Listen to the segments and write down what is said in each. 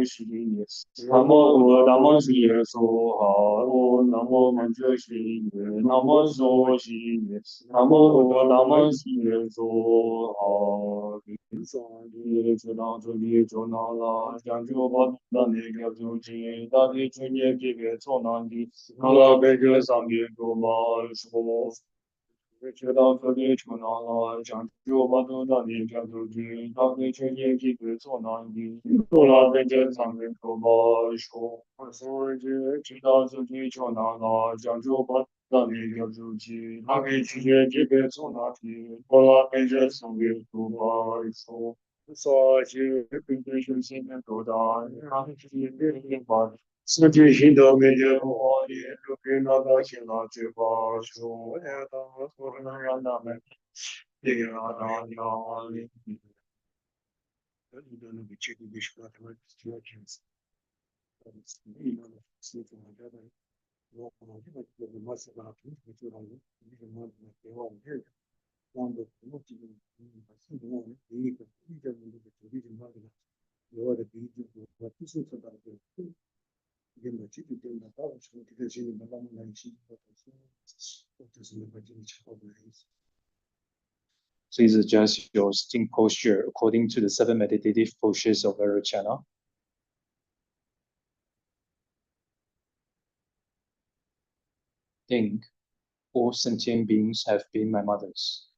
西耶，南无阿达摩西耶娑哈，南无曼哲西耶，南无梭西耶，南无阿达摩西耶娑哈。上帝知道这里就那了，将就把那那个主题，大地主也给别错难的，那了被这上帝主嘛说。知道这里就那了，将就把那那个主题，大地主也给别错难的，那了被这上帝主嘛说。上帝知道这里就那了，将就把那那个主题，大地主也给别错难的，那了被这上帝主嘛说。所以，并对修行的多大，让自己变化，自己心都没觉不好的，就给那个心那去把说呀，当我能让他们这个大家里，你都能够确定的说他们需要坚持，你呢，是怎么着的？我可能这个没事吧，平时就让你什么给我们这个。让的什么基本把系统我们第一个一个那个主力情况的我的第一句我就是说到这个跟我具体跟到到时候这个心里面慢慢来心或者说就是那个经济好的意思。Please adjust your sitting posture according to the 7 meditative postures of Vairocana. Think, all sentient beings have been my mothers.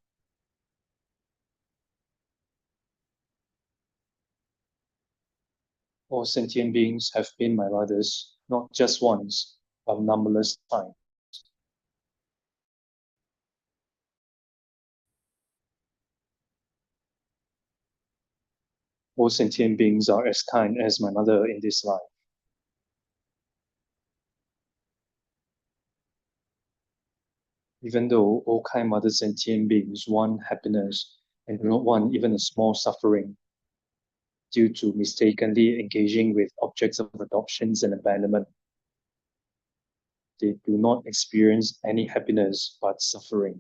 All sentient beings have been my mothers, not just once, but numberless times. All sentient beings are as kind as my mother in this life. Even though all kind mother sentient beings want happiness and do not want even a small suffering, due to mistakenly engaging with objects of adoptions and abandonment, they do not experience any happiness but suffering.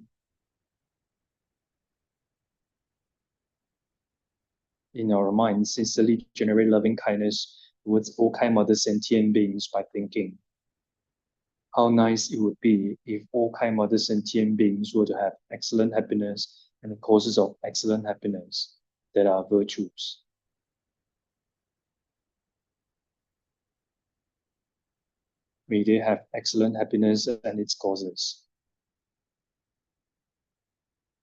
In our minds, sincerely generate loving kindness towards all kind mother sentient beings by thinking, how nice it would be if all kind mother sentient beings were to have excellent happiness and the causes of excellent happiness that are virtues. May they have excellent happiness and its causes.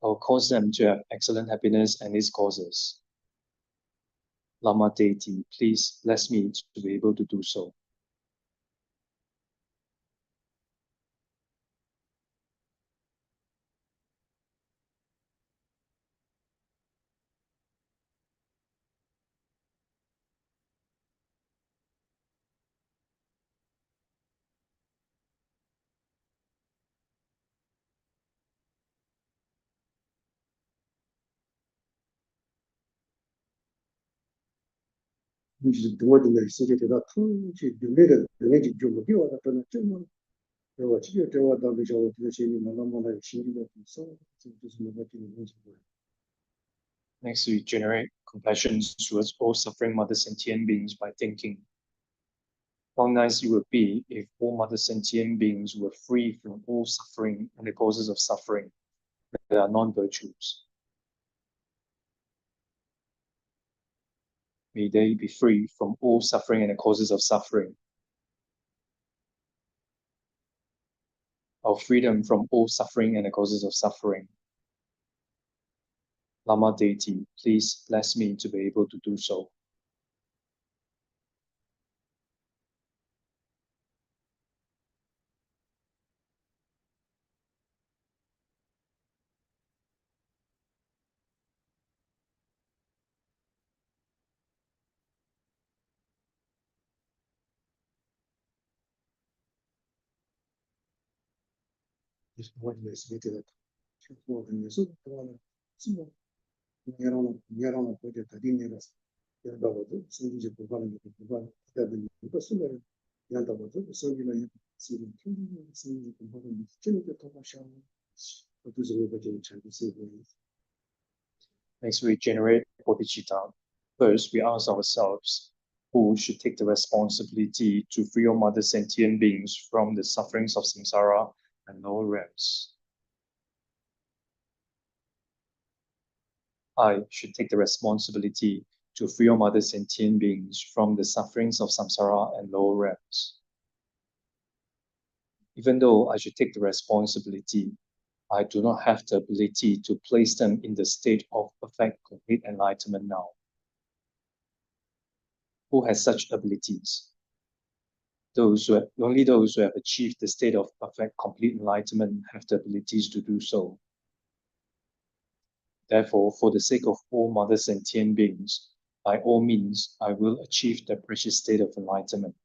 I'll cause them to have excellent happiness and its causes. Lama deity, please bless me to be able to do so.就是多的呢，世界得到通去对那个人家就没给我的，不能这么，我直接对我当个小我这个心里面那么那个心里的底色，这就是那个这个东西。Next, we generate compassion towards all suffering mother sentient beings by thinking, how nice it would be if all mother sentient beings were free from all suffering and the causes of suffering that are non-virtues. May they be free from all suffering and the causes of suffering. Our freedom from all suffering and the causes of suffering. Lama deity, please bless me to be able to do so. Вот если это вот не суд, то сумма не равно будет один раз. Я давал, следите по валу, я бы не посылаю. Я давал, следили следите по валу, следите по вашему. Вот уже вы будете читать. Next, we generate bodhicitta. First, we ask ourselves, Who should take the responsibility to free all other sentient beings from the sufferings of samsara and lower realms? I should take the responsibility to free all other sentient beings from the sufferings of samsara and lower realms. Even though I should take the responsibility, I do not have the ability to place them in the state of perfect, complete enlightenment now. Who has such abilities? Only those who have achieved the state of perfect, complete enlightenment have the abilities to do so. Therefore, for the sake of all mother sentient beings, by all means, I will achieve the precious state of enlightenment.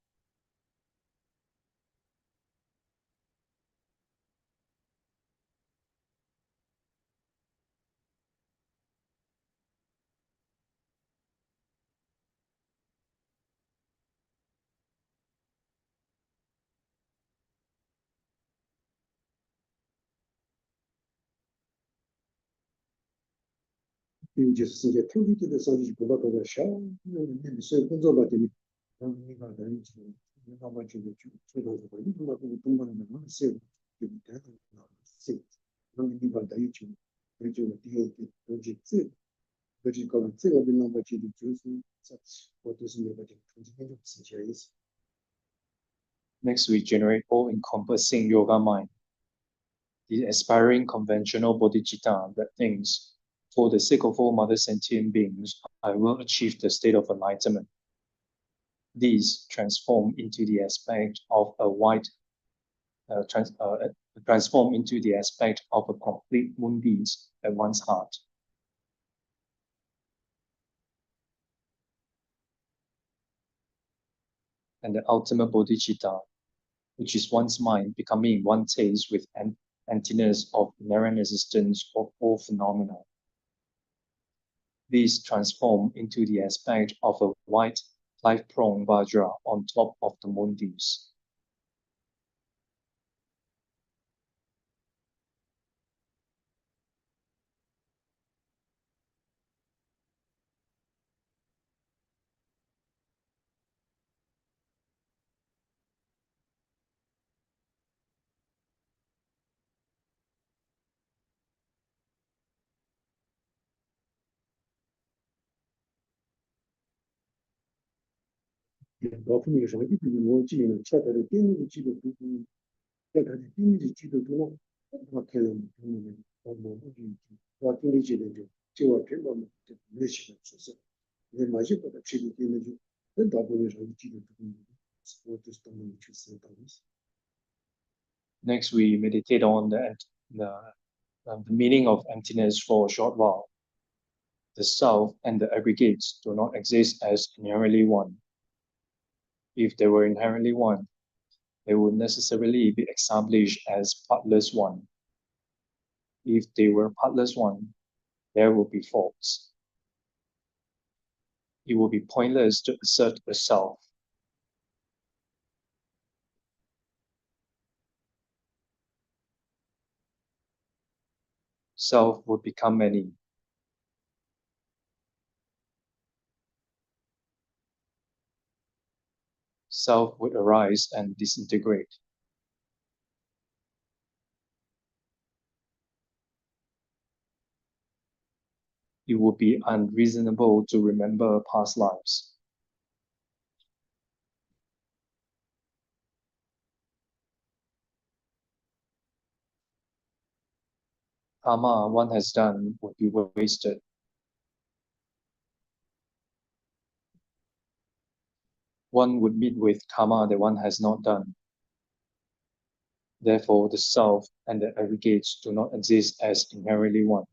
Next, we generate all-encompassing yoga mind, the aspiring conventional bodhicitta that thinks, for the sake of all mother sentient beings, I will achieve the state of enlightenment. These transform into the aspect of a transform into the aspect of a complete moonbeams at one's heart. And the ultimate bodhicitta, which is one's mind becoming one taste with emptiness of inherent existence of all phenomena. These transform into the aspect of a white, five-pronged vajra on top of the moonbeams. Next, we meditate on the meaning of emptiness for a short while. The self and the aggregates do not exist as inherently one. If they were inherently one, they would necessarily be established as partless one. If they were partless one, there would be faults. It would be pointless to assert a self. Self would become many. Self would arise and disintegrate. It would be unreasonable to remember past lives. Karma one has done would be wasted. One would meet with karma that one has not done. Therefore, the self and the aggregates do not exist as inherently one.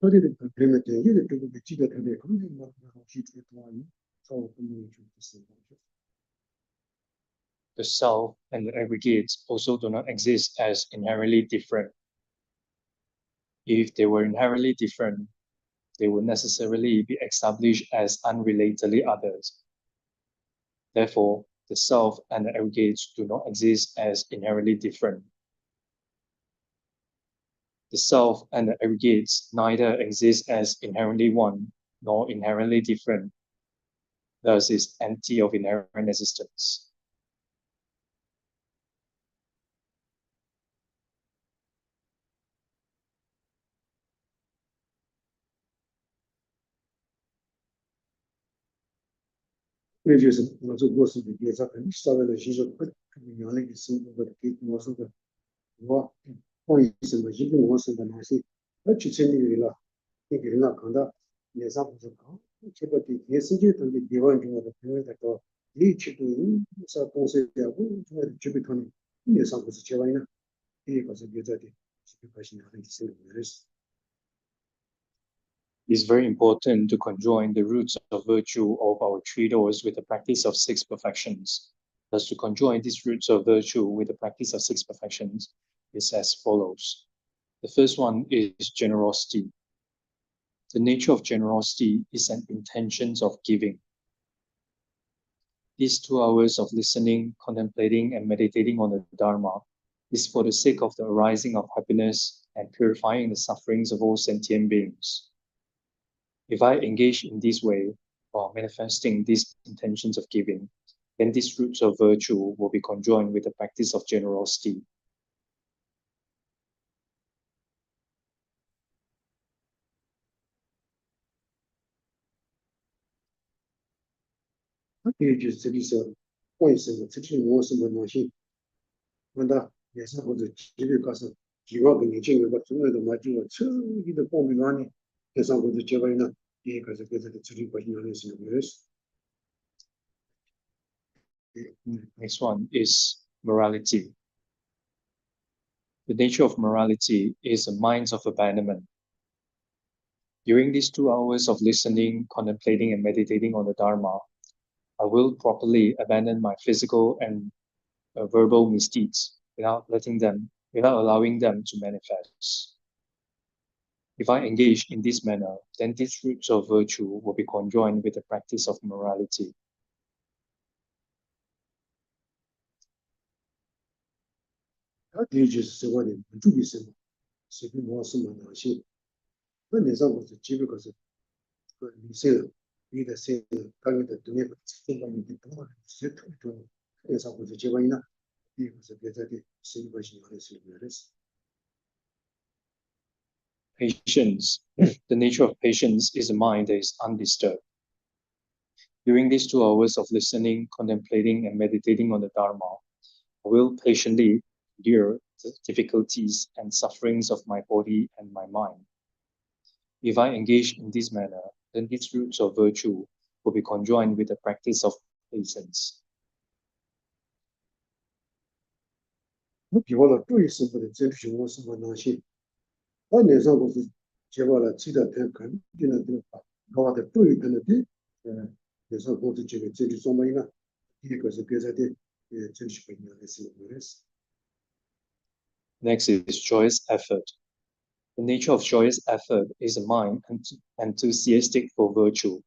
The self and the aggregates also do not exist as inherently different. If they were inherently different, they would necessarily be established as unrelatedly others. Therefore, the self and the aggregates do not exist as inherently different. The self and the aggregates neither exist as inherently one nor inherently different, thus is empty of inherent existence. This is also goes to the case of the story of Jesus Christ. We only see the kid was the what point is the Jesus was the Nasi. But you send me la, you get not conda, yes, up to the but the yes, you can be given to the period that go each to so concept of to be twenty. Yes, up to the China. He was a good idea. Question I think is It is very important to conjoin the roots of virtue of our three doors with the practice of six perfections. Thus, to conjoin these roots of virtue with the practice of six perfections is as follows. The first one is generosity. The nature of generosity is an intention of giving. These 2 hours of listening, contemplating, and meditating on the Dharma is for the sake of the arising of happiness and purifying the sufferings of all sentient beings. If I engage in this way, while manifesting these intentions of giving, then these roots of virtue will be conjoined with the practice of generosity. just这里是为什么这里我什么东西？问他也是或者几个告诉几个跟你进入个中国的嘛，就车一的报名哪里，也是或者结尾呢，第一个是跟这个处理关系哪里是有的是。Next one is morality. The nature of morality is a mind of abandonment. During these 2 hours of listening, contemplating, and meditating on the Dharma, I will properly abandon my physical and verbal misdeeds without allowing them to manifest. If I engage in this manner, then these roots of virtue will be conjoined with the practice of morality. Patience. The nature of patience is a mind that is undisturbed. During these 2 hours of listening, contemplating, and meditating on the Dharma, I will patiently endure the difficulties and sufferings of my body and my mind. If I engage in this manner, then these roots of virtue will be conjoined with the practice of patience. 比方说对什么的这种我什么东西，那那时候我是结果了，记得他肯定了这个搞的对的那的，那时候我是这个这里说明了，第一个是别在的，这里是不一样的是的是。Next is joyous effort. The nature of joyous effort is a mind enthusiastic for virtue.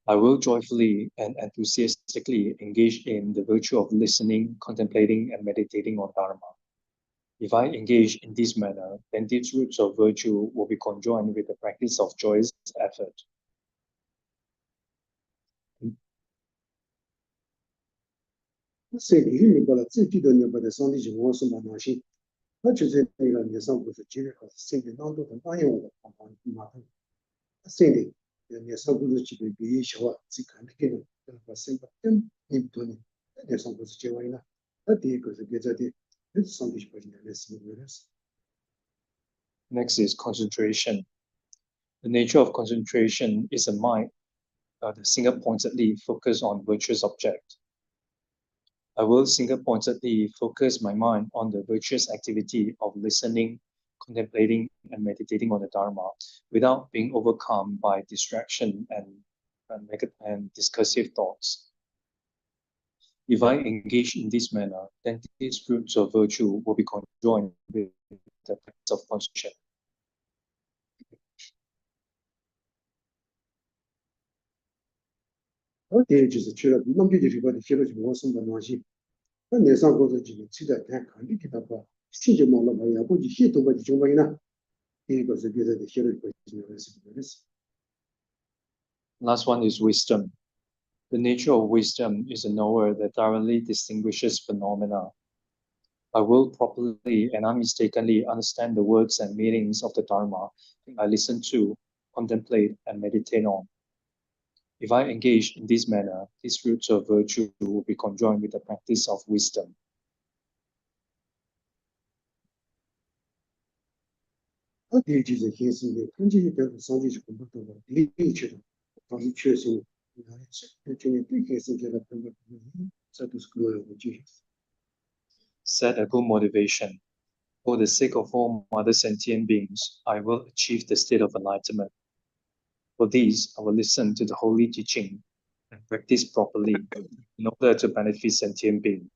I will joyfully and enthusiastically engage in the virtue of listening, contemplating, and meditating on Dharma. If I engage in this manner, then these roots of virtue will be conjoined with the practice of joyous effort. 身体里面了最低的那个的上帝情况是蛮难行，那就是那个你上不是今天还是身体当中的答应我的方法马上，身体你上不是基本比小啊，最看得见的，把身体更你不呢，你上不是结尾了，那第一个是给这的，那上帝不是那是有的是。Next is concentration. The nature of concentration is a mind that single-pointedly focus on virtuous object. I will single-pointedly focus my mind on the virtuous activity of listening, contemplating, and meditating on the Dharma without being overcome by distraction and discursive thoughts. If I engage in this manner, then these roots of virtue will be conjoined with the of conscience. 这就是去了，那么就是把这写了就我什么东西，那那上过这几个期待看看你给他把细节忙了嘛，要不就写多把就行不行呢？第一个是别的写了一个是别的事。Last one is wisdom. The nature of wisdom is a knower that thoroughly distinguishes phenomena. I will properly and unmistakenly understand the words and meanings of the Dharma I listen to, contemplate, and meditate on. If I engage in this manner, these fruits of virtue will be conjoined with the practice of wisdom. 第一就是显示的，看见跟上帝是根本都的，第一确的，它是确实，就是对显示这个根本，这都是个人的就。Set a good motivation. For the sake of all other sentient beings, I will achieve the state of enlightenment. For these, I will listen to the holy teaching and practice properly in order to benefit sentient beings.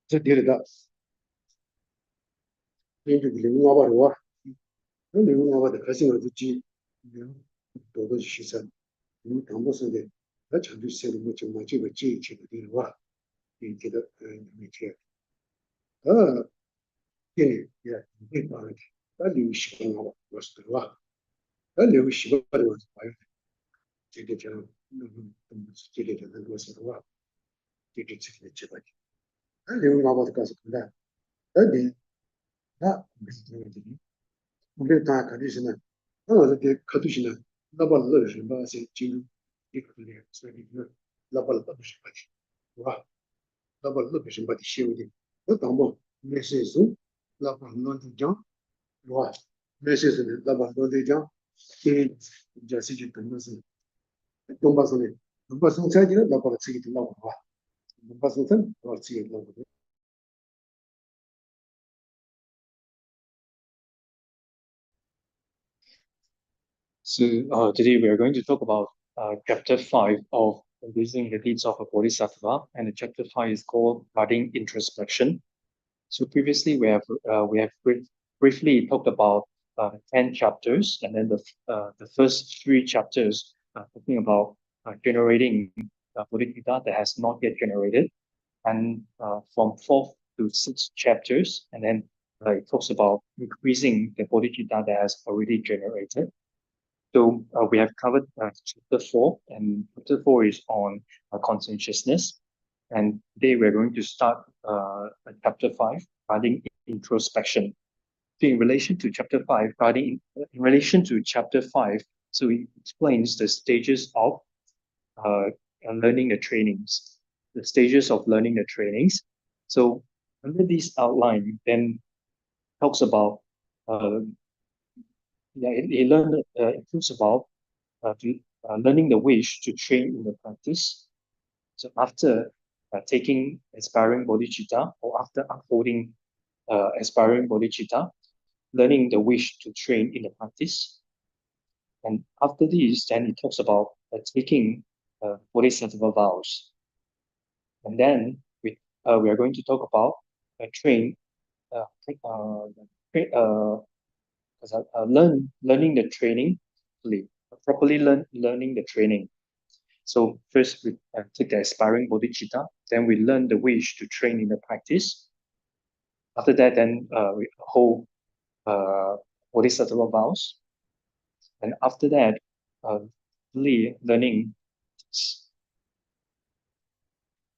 这第二个，根据灵娃娃的话，那灵娃娃的核心是基，多多去生，因为当不是的，那强调写的我就这个记忆这个的话，你这个每天，对，也没办法，那留习惯了，我是对吧？那留习惯的话，这个叫这个叫我是的话，这个这个，那灵娃娃的告诉他的，那没是这个的。우리 다 가르치는 그래서 그 가르치는 라발을 좀 봐서 지금 이거를 소리를 라발을 받으시 봐지 와 라발을 좀 봐지 쉬우지 그 당고 메시지 라발 논지장 와 메시지는 라발 논지장 이 자식이 등록은 동바선에 동바선 차지는 라발을 쓰기 된다고 와 동바선은 더 쓰기 된다고. So today we are going to talk about chapter 5 of Embracing the Deeds of a Bodhisattva, and the chapter 5 is called Guarding Introspection. So previously we have briefly talked about 10 chapters, and then the first 3 chapters talking about generating Bodhisattva that has not yet generated, and from 4th to 6th chapters, and then it talks about increasing the Bodhisattva that has already generated. So we have covered chapter 4, and chapter 4 is on conscientiousness. And today we're going to start chapter 5, regarding introspection. So in relation to chapter 5, in relation to chapter 5, so it explains the stages of learning the trainings, the stages of learning the trainings. So under this outline, then talks about it talks about learning the wish to train in the practice. So after taking aspiring bodhicitta, or after upholding aspiring bodhicitta, learning the wish to train in the practice. And after this, then it talks about taking bodhisattva vows. And then we are going to talk about learning the training, properly learning the training. So first we take the aspiring bodhicitta, then we learn the wish to train in the practice. After that, then we hold bodhisattva vows, and after that, learning.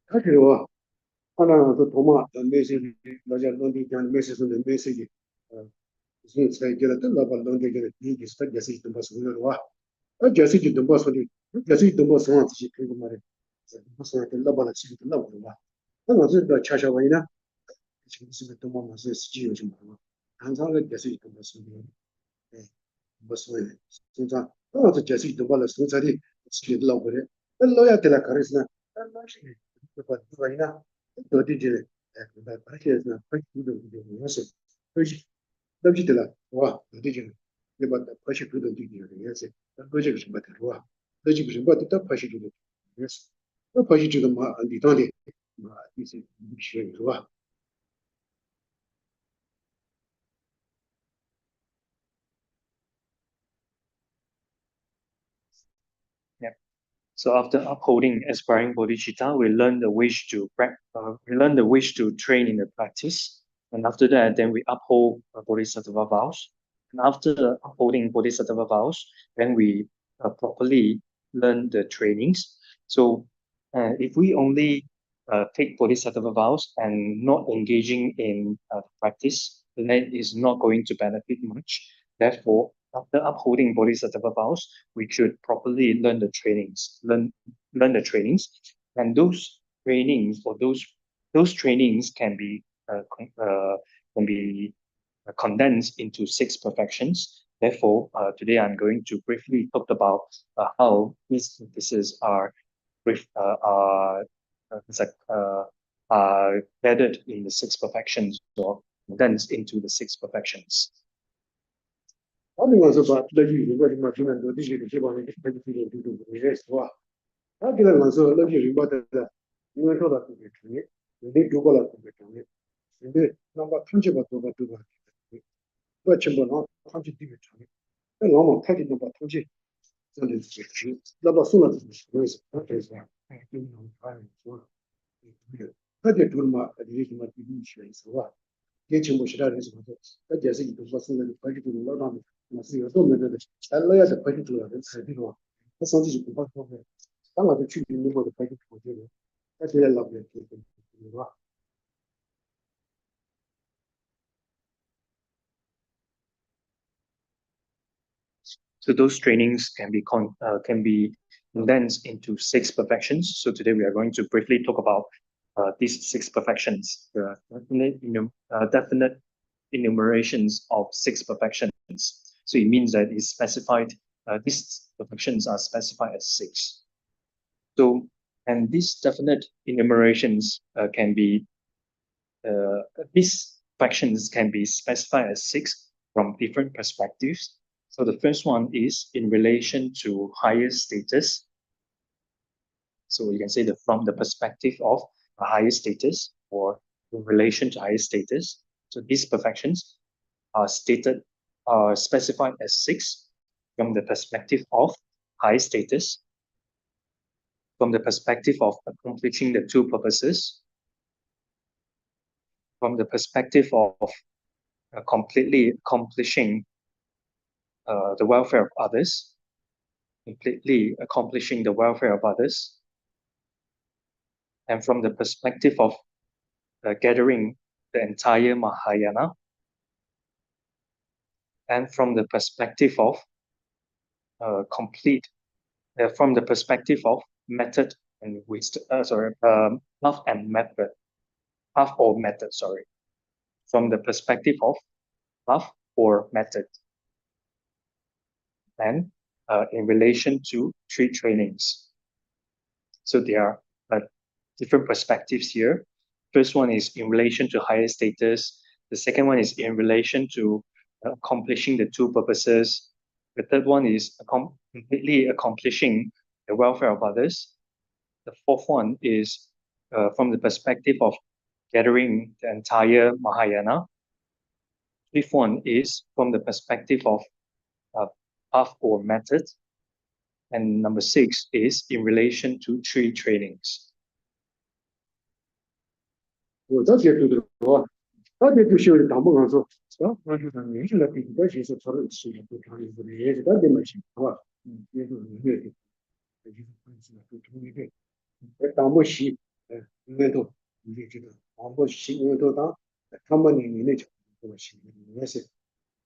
他这个하나 더 도마 메시지 라자 론디간 메시지는 메시지 무슨 차이가 된다 론디가 이게 스타 자식 좀 봐서 그러와 아 자식이 좀 봐서 자식이 좀 봐서 상황이 그거 말해 무슨 된다 봐라 지금 된다 그러와 나 어제 차샤와이나 지금 무슨 도마 무슨 스지요 좀 봐 항상 그 계속 있던 것은 무슨 진짜 또 계속 있던 거는 순서리 스킬로 그래. 로야 되라 가르스나 그거 이나 어디지 근데 그래서 그것도 무슨 그것이 넘지들라 와 어디지 내가 다시 그도 되게 해서 그것이 무슨 말이야 와 그것이 무슨 말이야 또 다시 그도 그래서 또 다시 지금 뭐 리더리 뭐 이제 무슨 와 Yeah. So after upholding aspiring bodhicitta, we learn the we learn the wish to train in the practice, and after that, then we uphold bodhisattva vows. And after upholding bodhisattva vows, then we properly learn the trainings. So if we only take bodhisattva vows and not engaging in practice, then it is not going to benefit much. Therefore, after upholding bodhisattva vows, we should properly learn the trainings, learn the trainings, and those trainings or those trainings can be condensed into 6 perfections. Therefore, today I'm going to briefly talk about how these practices are brief, it's like, gathered in the 6 perfections or condensed into the 6 perfections. 아니 와서 봐 저기 이거 좀 맞으면 어디지 이렇게 보면 되게 이게 좋아 아기가 와서 저기 이거 받다 이거 저다 그게 중에 근데 두고라 그게 중에 근데 넘버 탐지 받고 그 전부는 탐지 되게 중에 너무 타기 넘버 탐지 저는 지금 넘버 수는 그래서 그래서 좀 봐요 좋아 그게 둘마 이게 좀 이게 있어 예측 못이라 해서 그래서 이거 무슨 거기 좀 올라가면 무슨 요소 면에 잘라야서 거기 들어가는 사이로 그래서 이제 공부하고 당가도 취지 있는 것도 거기 보죠. 그래서 연락을 드리고 So those trainings can be condensed into 6 perfections. So today we are going to briefly talk about these 6 perfections, the definite enumerations of 6 perfections. So it means that it's specified. These perfections are specified as 6. So and these definite enumerations can be these perfections can be specified as 6 from different perspectives. So the first one is in relation to higher status. So you can say that from the perspective of a higher status or in relation to higher status. So these perfections are specified as 6 from the perspective of high status, from the perspective of accomplishing the 2 purposes, from the perspective of completely accomplishing the welfare of others, completely accomplishing the welfare of others, and from the perspective of gathering the entire Mahayana, and from the perspective of from the perspective of method and wisdom, path and method, path or method, sorry, from the perspective of path or method, and in relation to 3 trainings. So there are different perspectives here. First one is in relation to higher status. The second one is in relation to accomplishing the 2 purposes. The third one is completely accomplishing the welfare of others. The fourth one is from the perspective of gathering the entire Mahayana. Fifth one is from the perspective of path or method. And number 6 is in relation to 3 trainings. 我这些都多，大家就学的大部分说，我觉得年轻的比较其实做的事情都常有的，也是大家没行，是吧？也就是有的，这就是关系都同一个。当不西，应该都你就知道，当不西因为都当他们里的讲不西，也是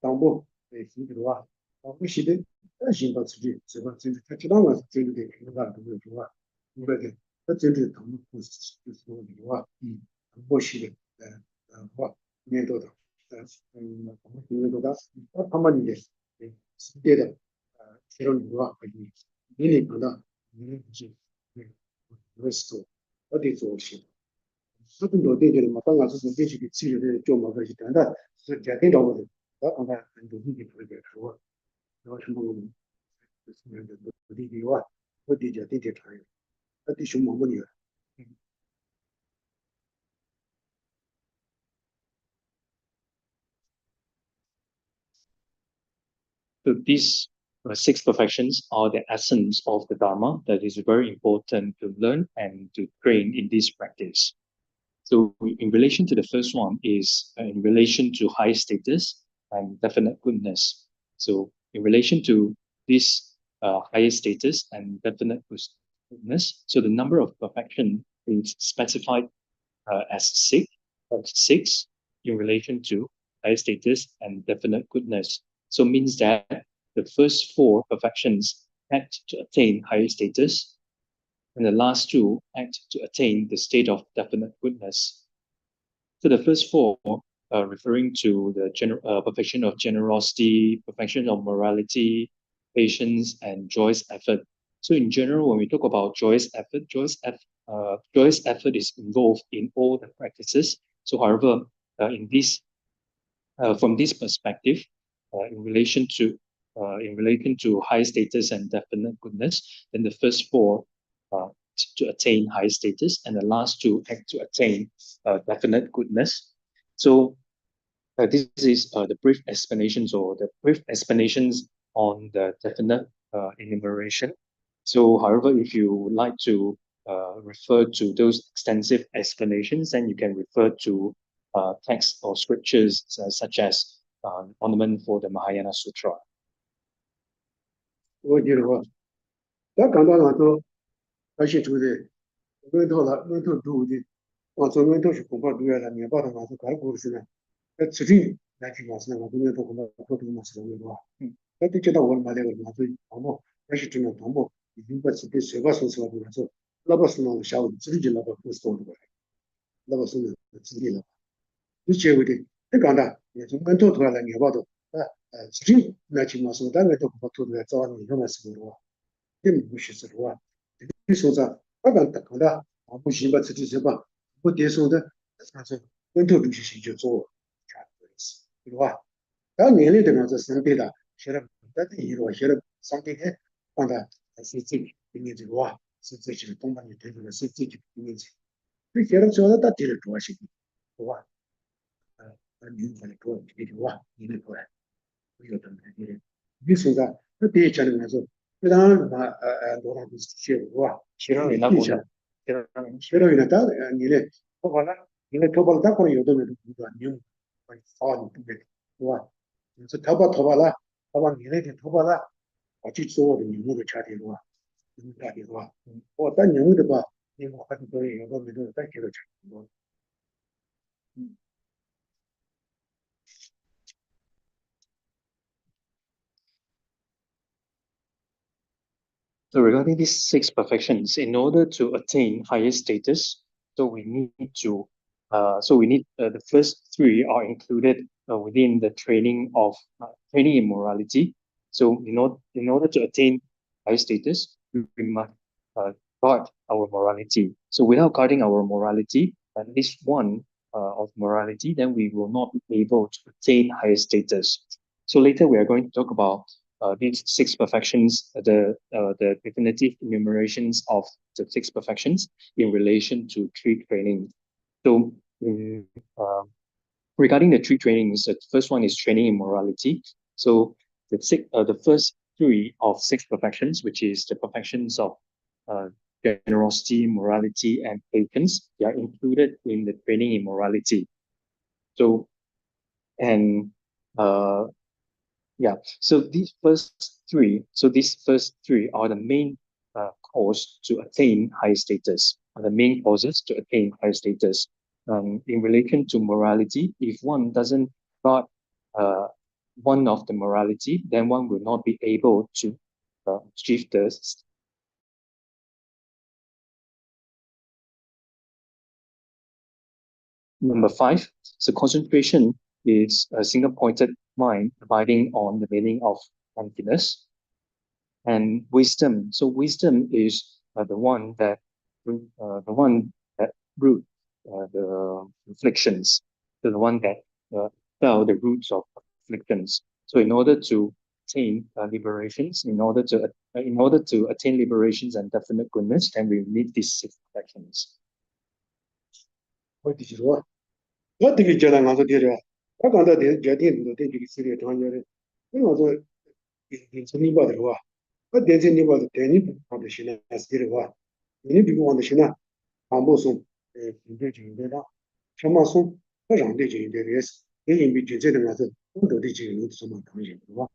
当不西的话，当不西的，但行到自己，是吧？真的他知道我是真的那个都没有说话，应该的，他真的他们不是就是说的话，当不西的，话面对的， 이거보다 한번 이제 세계的새로운 문화 관리 미니보다 미니지 그리스도 어디 좋으시 모든 노대들이 마찬가지로 대지기 치료를 좀 먹을 수 있다. 그 제대로 아마 안 되는 게 그러고 너 한번 무슨 어디와 어디 제대로 잘 어디 좀 뭐냐 So these six perfections are the essence of the Dharma that is very important to learn and to train in this practice. So in relation to the first one is in relation to high status and definite goodness. So in relation to this higher status and definite goodness, so the number of perfection is specified as six in relation to higher status and definite goodness. So means that the first four perfections act to attain higher status, and the last two act to attain the state of definite goodness. So the first four, referring to the perfection of generosity, perfection of morality, patience, and joyous effort. So in general, when we talk about joyous effort is involved in all the practices. So however, in this from this perspective, in relation to high status and definite goodness, then the first four to attain high status, and the last two act to attain definite goodness. So this is the brief explanations on the definite enumeration. So, however, if you would like to refer to those extensive explanations, then you can refer to texts or scriptures such as Ornament for the Mahayana Sutra. 我记得我，咱刚到那头，那些住的，门头住的，往左门头是恐怕住下来，面包的嘛是干股是呢，那自己来去嘛是呢，我这边都恐怕活动嘛是的，对吧？那就觉得我嘛那个嘛是汤姆，那是真的汤姆，已经把自己随把说出来的说，老板是那下午自己就老板不是多的，老板是那自己了，你结尾的，你讲的，也从门头出来了，面包的，自己来去嘛是，但门头恐怕吐出来早你干嘛是的话。也不是这个啊，你说着，刚刚打工的，不行吧，自己是吧，不接受的，但是跟头东西就做，看这意思，对吧？当年龄的嘛，这生对的，写了在这一路写了上天天，放的是自己给你这个哇，是自己的东方你推出的是自己给你这，你写了之后，他提了多少钱，对吧？你把你多给的哇，你那过来，不有的没的，你说着，那别讲的那说。当然嘛，罗老师写的哇，写了那部分，写了那当然你嘞，头发了，你嘞头发了，大可能有的人不管你，发你不给，是吧？就是头发了，头发你那点头发了，我去做的牛的差点是吧？差点是吧？我但牛的吧，你我很多有的没的再给他差不多。So regarding these six perfections, in order to attain higher status, so we need the first three are included within the training in morality. So in order to attain higher status, we must guard our morality. So without guarding our morality, at least one of morality, then we will not be able to attain higher status. So later we are going to talk about these six perfections, the definitive enumerations of the six perfections in relation to three training. So, regarding the three trainings, the first one is training in morality. So, the first three of six perfections, which is the perfections of generosity, morality, and patience, they are included in the training in morality. So, and so these first three are the main cause to attain high status, are the main causes to attain high status. In relation to morality, if one doesn't guard one of the morality, then one will not be able to achieve this. Number 5, so concentration is a single-pointed mind abiding on the meaning of emptiness. And wisdom. So wisdom is the one that root the afflictions, the one that fell the roots of afflictions. So in order to attain liberations, in order to attain liberations and definite goodness, then we need these 6 perfections. 어디 지로 어떻게 전화 가서 데려 아까도 제대로 되게 시리에 전화를 그래서 인생이 받으러 대전이 봐도 대니 받으 시나 데려와 이니 비고 온다 시나 아무슨 인대진대다 참마송 그런데 진대레스 이미 제대로 가서 어디 지금 무슨 당신 봐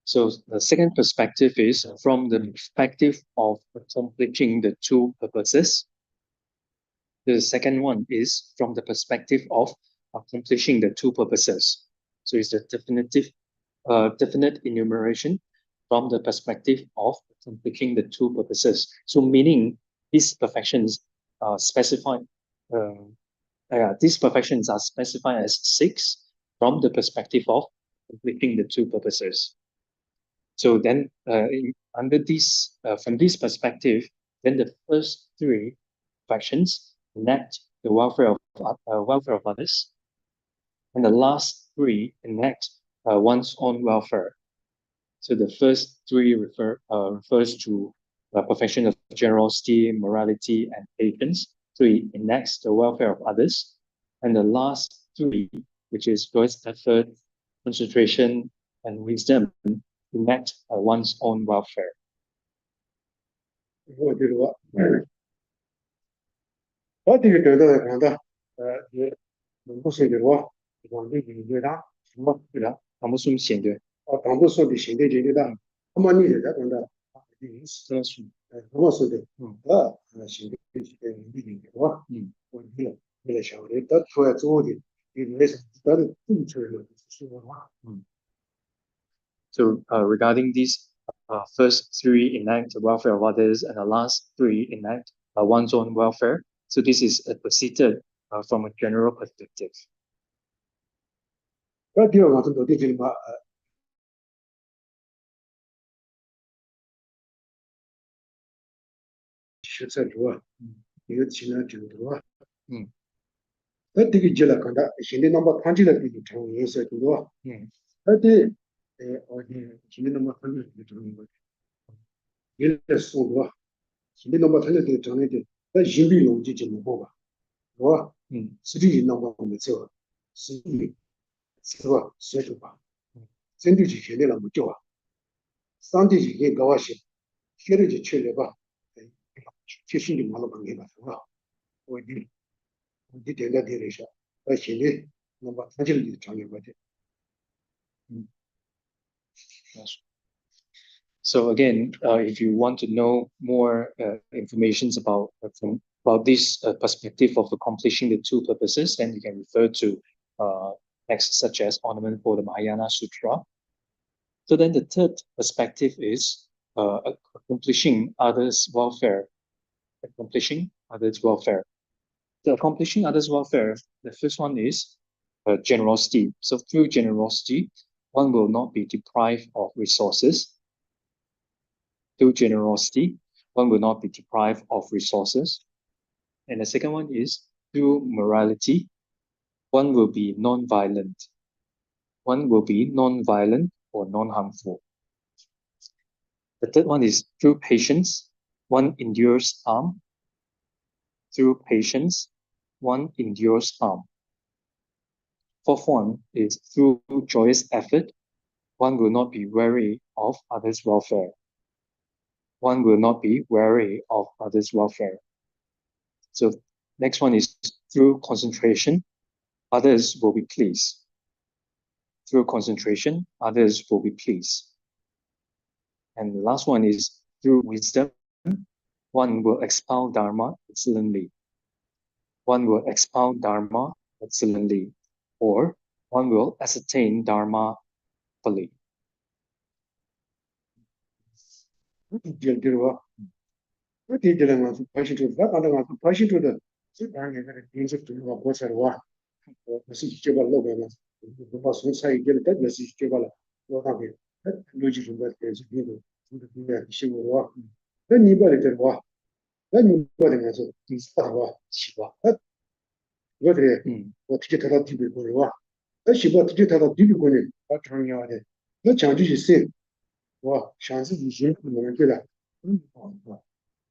So the second perspective is from the perspective of accomplishing the 2 purposes. The second one is from the perspective of accomplishing the 2 purposes. So it's the definite enumeration from the perspective of accomplishing the 2 purposes. So meaning these perfections are specified. These perfections are specified as 6 from the perspective of completing the 2 purposes. So then, under this, from this perspective, then the first 3 perfections enact the welfare of others, and the last 3 enact one's own welfare. So the first 3 refers to the perfection of generosity, morality, and patience. So it enacts the welfare of others, and the last 3, which is choice, effort, concentration, and wisdom, enact one's own welfare. 어떻게 되다 간다 무슨 일로 완전히 이제다 뭐 그래 아무 숨 쉬는 데 당부 속에 신대 제대다 어머니 이제 간다 그렇죠. 그거 속에 신대 미팅 와 어디에 내가 샤워를 다 줘야 좋으지 이래서 다른 꿈처럼 수고와 So regarding these first 3 enact the welfare of others, and the last 3 enact one's own welfare. So this is proceeded from a general perspective. 어디에 와서 어디 지금 실제 좋아 이거 지나 좀 좋아 어떻게 지나 간다 신대 넘버 관지를 비고 정해서 좋아 어디 어디 신대 넘버 관지를 비고 정해 거 예를 들어서 신대 넘버 관지를 정해 때 신비 용지 좀 보고 봐 스리지 넘버 보면서 스리 스와 스도 봐 센디지 신대는 못 좋아 산디지 이게 가와시 쉐르지 쳐내 봐 최신이 말로 관계 봐 어디 어디 된다 되래서 신대 넘버 관지를 정해 봐 So again, if you want to know more information about this perspective of accomplishing the 2 purposes, then you can refer to texts such as Ornament for the Mahayana Sutra. So then the third perspective is accomplishing others' welfare. Accomplishing others' welfare. So accomplishing others' welfare, the first one is generosity. So through generosity, one will not be deprived of resources. Through generosity, one will not be deprived of resources. And the second one is through morality, one will be non-violent. One will be non-violent or non-harmful. The third one is through patience, one endures harm. Through patience, one endures harm. Fourth one is through joyous effort, one will not be weary of others' welfare. One will not be weary of others' welfare. So next one is through concentration, others will be pleased. Through concentration, others will be pleased. And the last one is through wisdom, one will expound Dharma excellently. One will expound Dharma excellently, or one will ascertain Dharma fully. 들어와 어디 들어가서 다시 좀 나가다가 다시 좀这当然个连续对话过程的话，我是结果老板嘛，我把从菜一点的也是结果了，我那边逻辑中的也是那个那个西瓜的话，那你把的话，那你把的说，你是把的话，西瓜，我的我提他到地边过的话，那西瓜提他到地边过呢，他常要的，那讲就是谁，我想自己辛苦的对了，是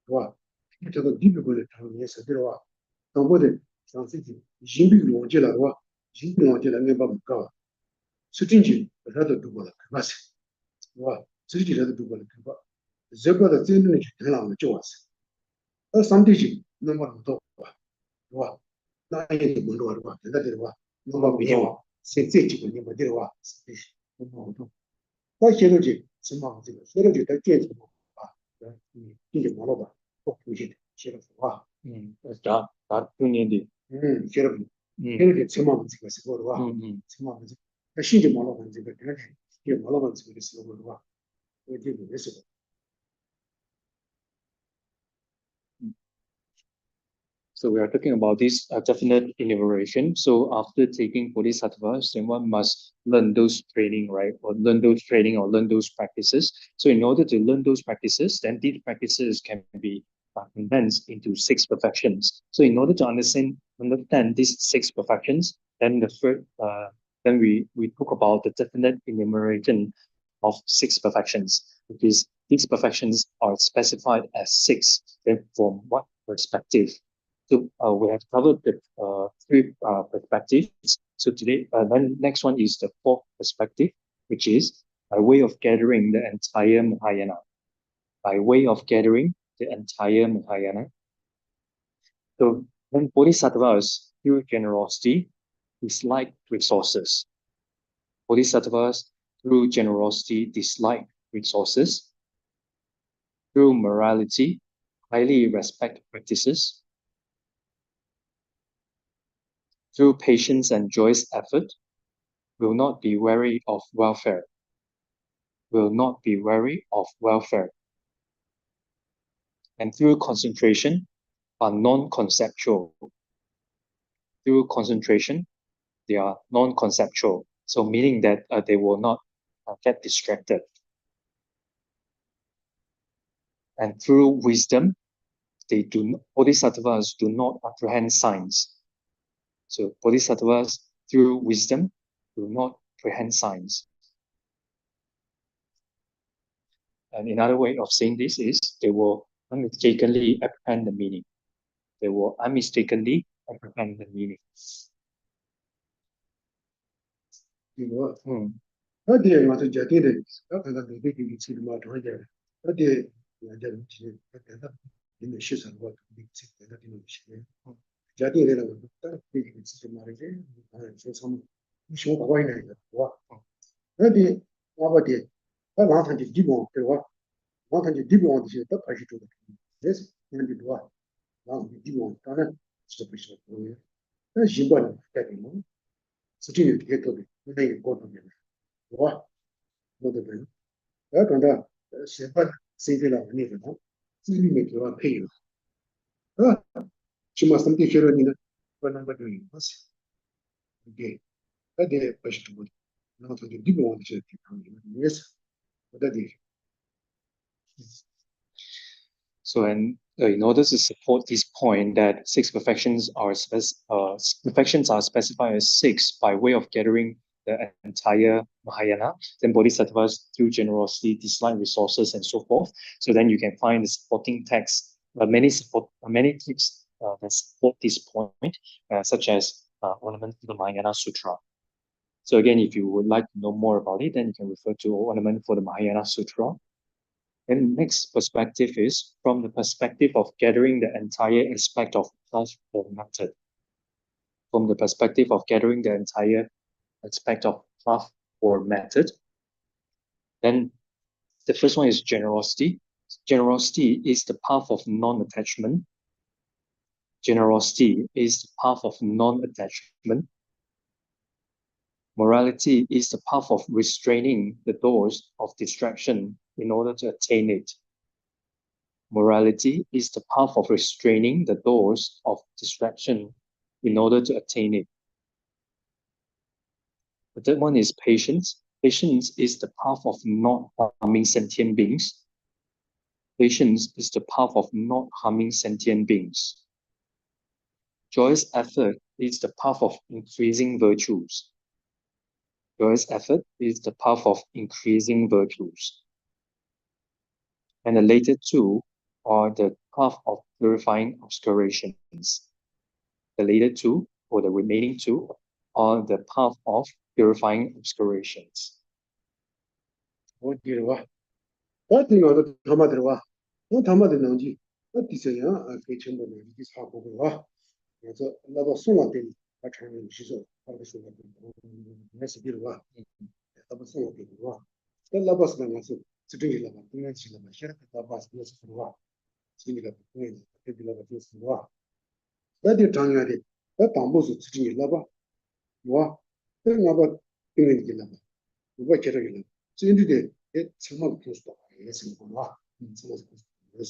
吧？提他到地边过的，常也是的话。当我的像自己人被忘记了是吧？人被忘记了，你把不搞，是真经把它都读过了，干嘛是？是吧？自己都读过了，干嘛？这个的真正的天狼的叫是，上帝经那么多吧，是吧？那也不多是吧？现在的话，那么不行，现在几个你们的话，是那么多。那写了就什么这个，写了就在建筑啊，这就完了吧？不出去的，写了是吧？打中年的，写了不？写了就什么这个时候的话，什么这个，那新就完了吧？这个，那就完了吧？这个的时候的话，我就没时候。So we are talking about this definite enumeration. So after taking bodhisattvas, then one must learn those training, right? Or learn those training or learn those practices. So in order to learn those practices, then these practices can be condensed into 6 perfections. So in order to understand these 6 perfections, then the first, then we talk about the definite enumeration of 6 perfections, which is these perfections are specified as 6. Then from what perspective? So we have covered the 3 perspectives. So today, then next one is the 4th perspective, which is by way of gathering the entire Mahayana. By way of gathering the entire Mahayana. So when bodhisattvas, through generosity, dislike resources. Bodhisattvas, through generosity, dislike resources. Through morality, highly respect practices. Through patience and joyous effort, will not be wary of welfare. Will not be wary of welfare. And through concentration, are non-conceptual. Through concentration, they are non-conceptual. So meaning that they will not get distracted. And through wisdom, bodhisattvas do not apprehend signs. So bodhisattvas, through wisdom, do not apprehend signs. And another way of saying this is they will unmistakenly apprehend the meaning. They will unmistakenly apprehend the meaning. 那点嘛是决定的，那可能对对对去嘛同一点，那点人家是那点的，你们市场话对去那点东西，决定的了，但对对去嘛的，说什么，你说大概那个，哇，那点我把点，那哪趟就地方对吧？哪趟就地方的些都开始做的，这是那的多，然后地方当然是不是不会，那日本人改变了，是这个太多的，那个高度的。哇，我的天！要讲到写法谁的了那个呢？这里面就要配合啊，起码身体学了你呢，不能够就有东西，OK，那得不是多的，然后他就基本上就是健康的，也是，我的天。So, and in order to support this point that 6 perfections are specified as 6 by way of gathering the entire Mahayana, then bodhisattvas through generosity dislike resources and so forth. So then you can find the supporting texts, many texts that support this point, such as Ornament for the Mahayana Sutra. So again, if you would like to know more about it, then you can refer to Ornament for the Mahayana Sutra. And next perspective is from the perspective of gathering the entire aspect of path or method. From the perspective of gathering the entire aspect of path or method, then the first one is generosity. Generosity is the path of non-attachment. Generosity is the path of non-attachment. Morality is the path of restraining the doors of distraction in order to attain it. Morality is the path of restraining the doors of distraction in order to attain it. The third one is patience. Patience is the path of not harming sentient beings. Patience is the path of not harming sentient beings. Joyous effort is the path of increasing virtues. Joyous effort is the path of increasing virtues. And the later two are the path of purifying obscurations. The later two, or the remaining two, are the path of purifying obscurations. What do you want? What do you know the Tamadra? No Tamad Nanji. What is a kitchen when this half of the law? It's a level sooner than I try and she's a person. That's a bit of a level sooner than the law. The levels than us to do it. I'm not sure my share the bus was for a while. See the point, the level is for a while. That you're telling me that Tambos is to do level. What? Then about doing the level. What you're doing. So into the some of the stuff. Yes, in the law. Some of the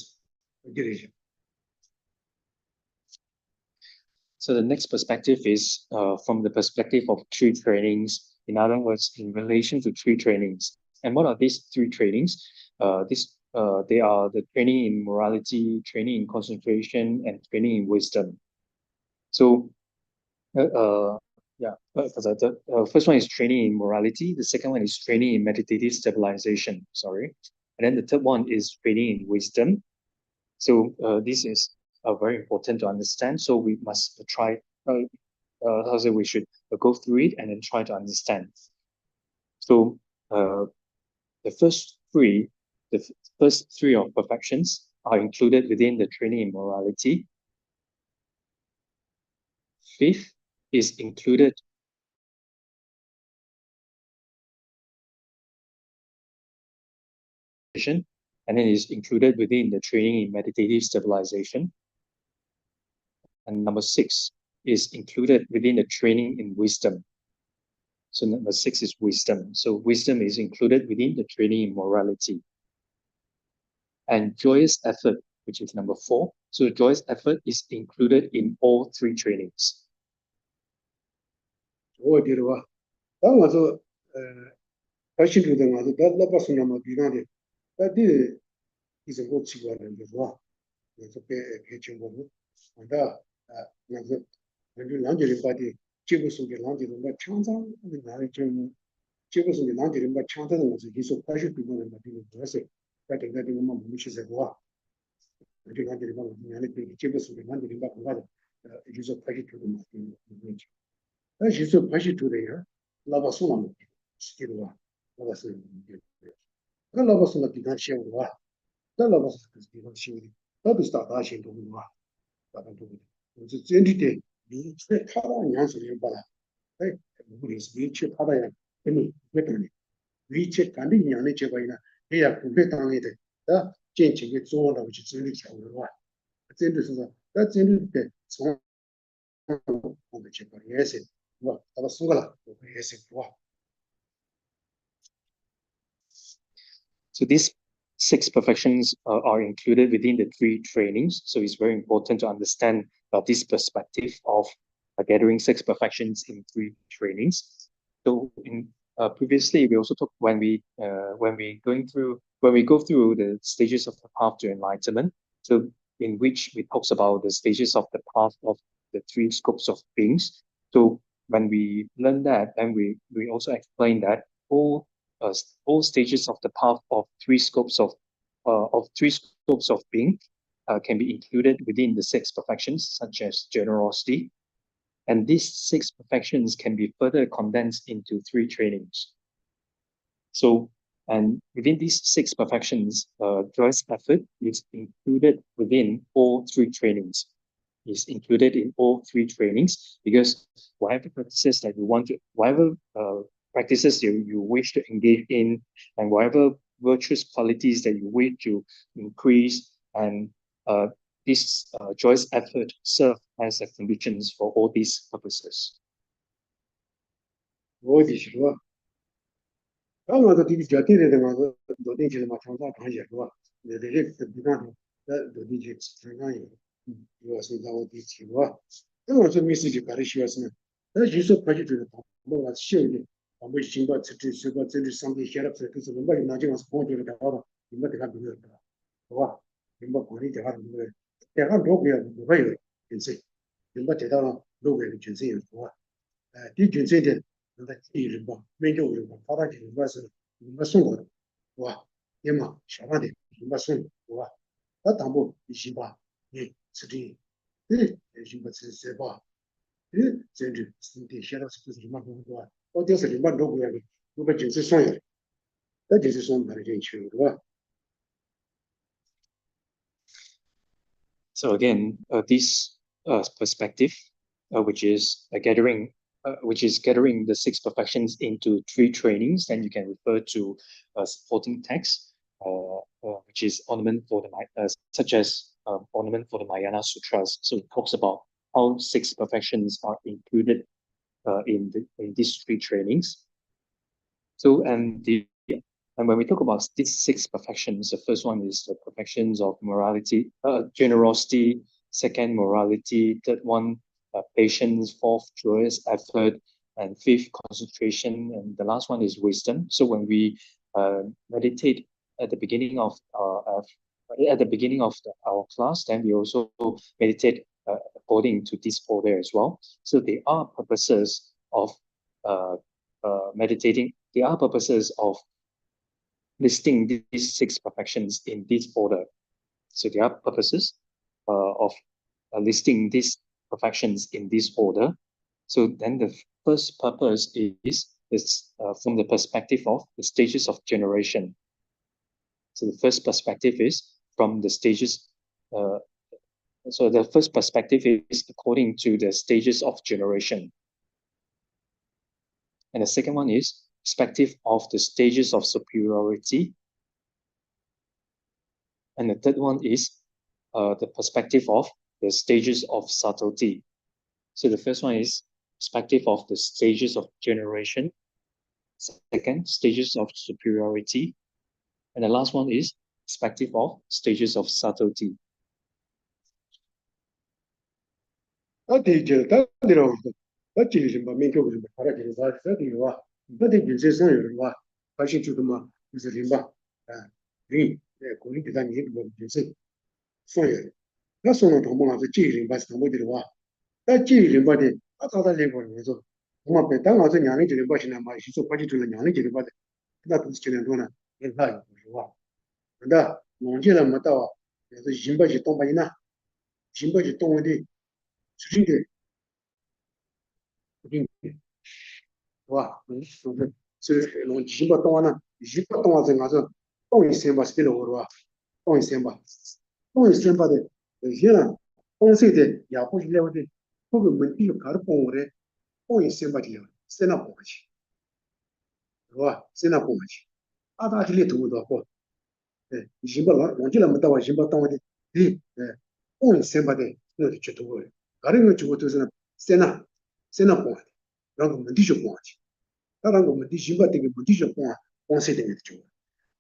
So the next perspective is from the perspective of three trainings. In other words, in relation to three trainings. And what are these three trainings? They are the training in morality, training in concentration, and training in wisdom. So, the first one is training in morality. The second one is training in meditative stabilization. Sorry, and then the third one is training in wisdom. So this is very important to understand. So we must try. We should go through it and then try to understand. So the first three of perfections are included within the training in morality. Fifth is included and then is included within the training in meditative stabilization. And number 6 is included within the training in wisdom. So number 6 is wisdom. So wisdom is included within the training in morality. And joyous effort, which is number 4. So joyous effort is included in all three trainings. Oh, dear. That was a question to them. That was a number behind it. That is a good cigar and as well. There's a kitchen one. And that, when you land in body, Chibus will get landed in that chance. Chibus will get landed in that chance. He's so passionate to go and do it. That is that woman which is a war. I do not get about anything. Chibus will get landed in that water. It is a passion to the that is so passionate to the air. Lava Sona, still Lava Sona. The Lava Sona did not share with the Lava Sona did not share. That is not actually to me. It's a entity. We check how I answer you, but we check how I am. We check and the Yaniche by they are complete on it. The changing it's all which is really one. It's interesting. That's interesting. So on the check. Yes, it was Sungala. Yes, it was. So these 6 perfections are included within the 3 trainings. So it's very important to understand this perspective of gathering 6 perfections in 3 trainings. So in previously, we also talked when we go through the stages of the path to enlightenment. So in which we talks about the stages of the path of the 3 scopes of beings. So when we learn that, then we also explain that all stages of the path of 3 scopes of being can be included within the 6 perfections, such as generosity. And these 6 perfections can be further condensed into 3 trainings. So, and within these 6 perfections, joyous effort is included within all 3 trainings. Is included in all 3 trainings because whatever practices that you want to, whatever practices you wish to engage in, and whatever virtuous qualities that you wish to increase, and this joyous effort serve as the conditions for all these purposes. What is it? I want to teach you that the that the digits you are saying that the Tiwa. There was a message of Parishias. That you so project to the Tambo was showing on which you got to something here up to somebody not just pointed at the order. You might have been what you might want to have they have no way of the way you can say. You might have no way you can say it. Did you say that the major product was soon? What? Yama, Shavadi, was soon. What? That Tambo is Shiba, ye, city. You must say, Ba. Send you the shadow of the Mago. Or there's a remote dog where you can say, Soya. That is some validation. So again, this perspective, which is gathering the 6 perfections into 3 trainings, then you can refer to supporting text, which is ornament for the such as ornament for the Mahayana Sutras. So it talks about how 6 perfections are included in these 3 trainings. So and when we talk about these 6 perfections, the first one is the perfections of morality, generosity, second, morality, third one, patience, fourth, joyous effort, and fifth, concentration, and the last one is wisdom. So when we meditate at the beginning of our class, then we also meditate according to this order as well. So there are purposes of meditating. There are purposes of listing these 6 perfections in this order. So there are purposes of listing these perfections in this order. So then the first purpose is from the perspective of the stages of generation. So the first perspective is from the stages. So the first perspective is according to the stages of generation. And the second one is perspective of the stages of superiority. And the third one is the perspective of the stages of subtlety. So the first one is perspective of the stages of generation. Second, stages of superiority. And the last one is perspective of stages of subtlety. That is that is in Bamiko with the Paragon. That you are. But if you say so, you are. Passing to the ma is a rimba. Green, going to that you say. So, that's one of the children, but the model. That children, but I thought I live on so. Uma petang was a yanni to the bush and my so party to the yanni to the body. That was children in life. And that, Mongila Matawa, the Jimbaji Tombaina, Jimbaji Tomadi, Street. Wow, so long Jimbatona, Jipatona thing as a only Simba still over. Only Simba. Only Simba the here. Only say that Yapo level the problem when you car pore, only Simba here. Sena Poch. Wow, Sena Poch. Other actually to the port. Jimba, Mongila Matawa, Jimbaton, only Simba de, no, the Chetu. Carrying to go to Sena Point. Rang Medisha Point. Rang Medisha, take a Medisha Point, Ponce de Joe.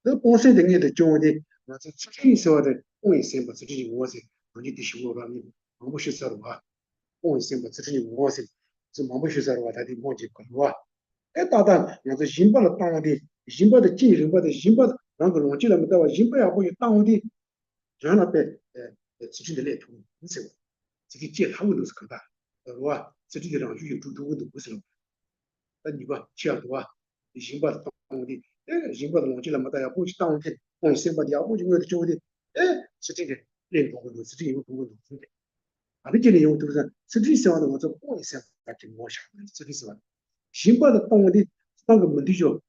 The Ponce de Joe, that's a tree so that only Simba City was it, Medisha Rami, Mamusha Sarva, only Simba City was it, so Mamusha Sarva that he wanted to at that, the Jimba Town, Jimba the Chi, but the Jimba, Rang Longilla, Jimba, Town, Jana Pet, the City the Late, City, how would those come back? The City around you to do the whistle. 那你吧，去啊，对吧？你行吧，当的，行吧，弄起来嘛，大家不去当的，弄行吧，不去为了做的，是这个练功的，是这有功的，是的。啊，你今天用都是实际上的，我这不一些啊，就我想的，实际是吧？行吧的当的，当个问题就，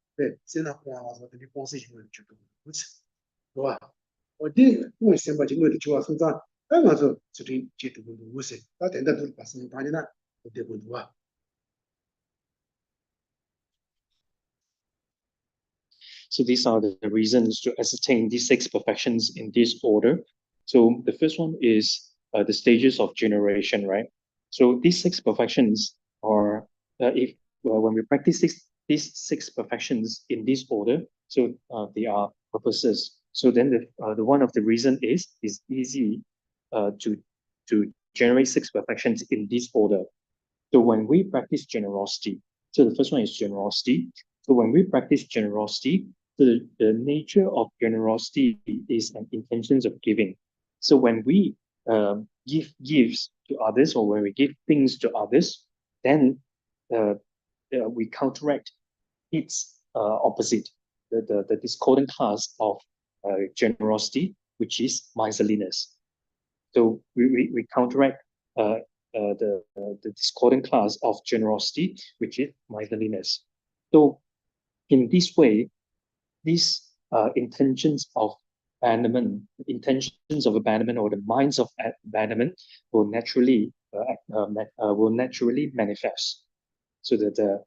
现在花了说你光是因为觉得不是，对吧？我的我行吧，就为了就要生长，我说这里觉得不是，那等到都是把生长的呢，我得不多啊。So these are the reasons to ascertain these 6 perfections in this order. So the first one is the stages of generation, right? So these 6 perfections are, when we practice these 6 perfections in this order, so they are purposes So then the one of the reason is easy to generate 6 perfections in this order. So when we practice generosity, so the first one is generosity. So when we practice generosity, the nature of generosity is an intentions of giving. So when we give gifts to others, or when we give things to others, then we counteract its opposite, the discordant class of generosity, which is miserliness. So we counteract the discordant class of generosity, which is miserliness. So in this way, these intentions of abandonment, or the minds of abandonment will naturally manifest. So that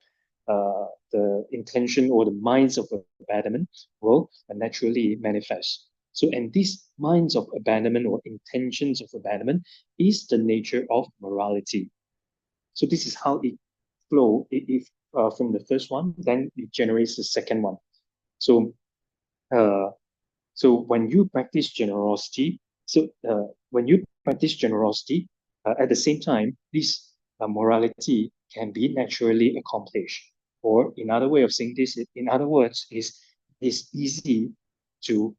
the intention or the minds of abandonment will naturally manifest. So, and these minds of abandonment or intentions of abandonment is the nature of morality. So this is how it flow. If from the first one, then it generates the second one. So, so when you practice generosity, at the same time, this morality can be naturally accomplished. Or in other way of saying this, in other words, is it's easy to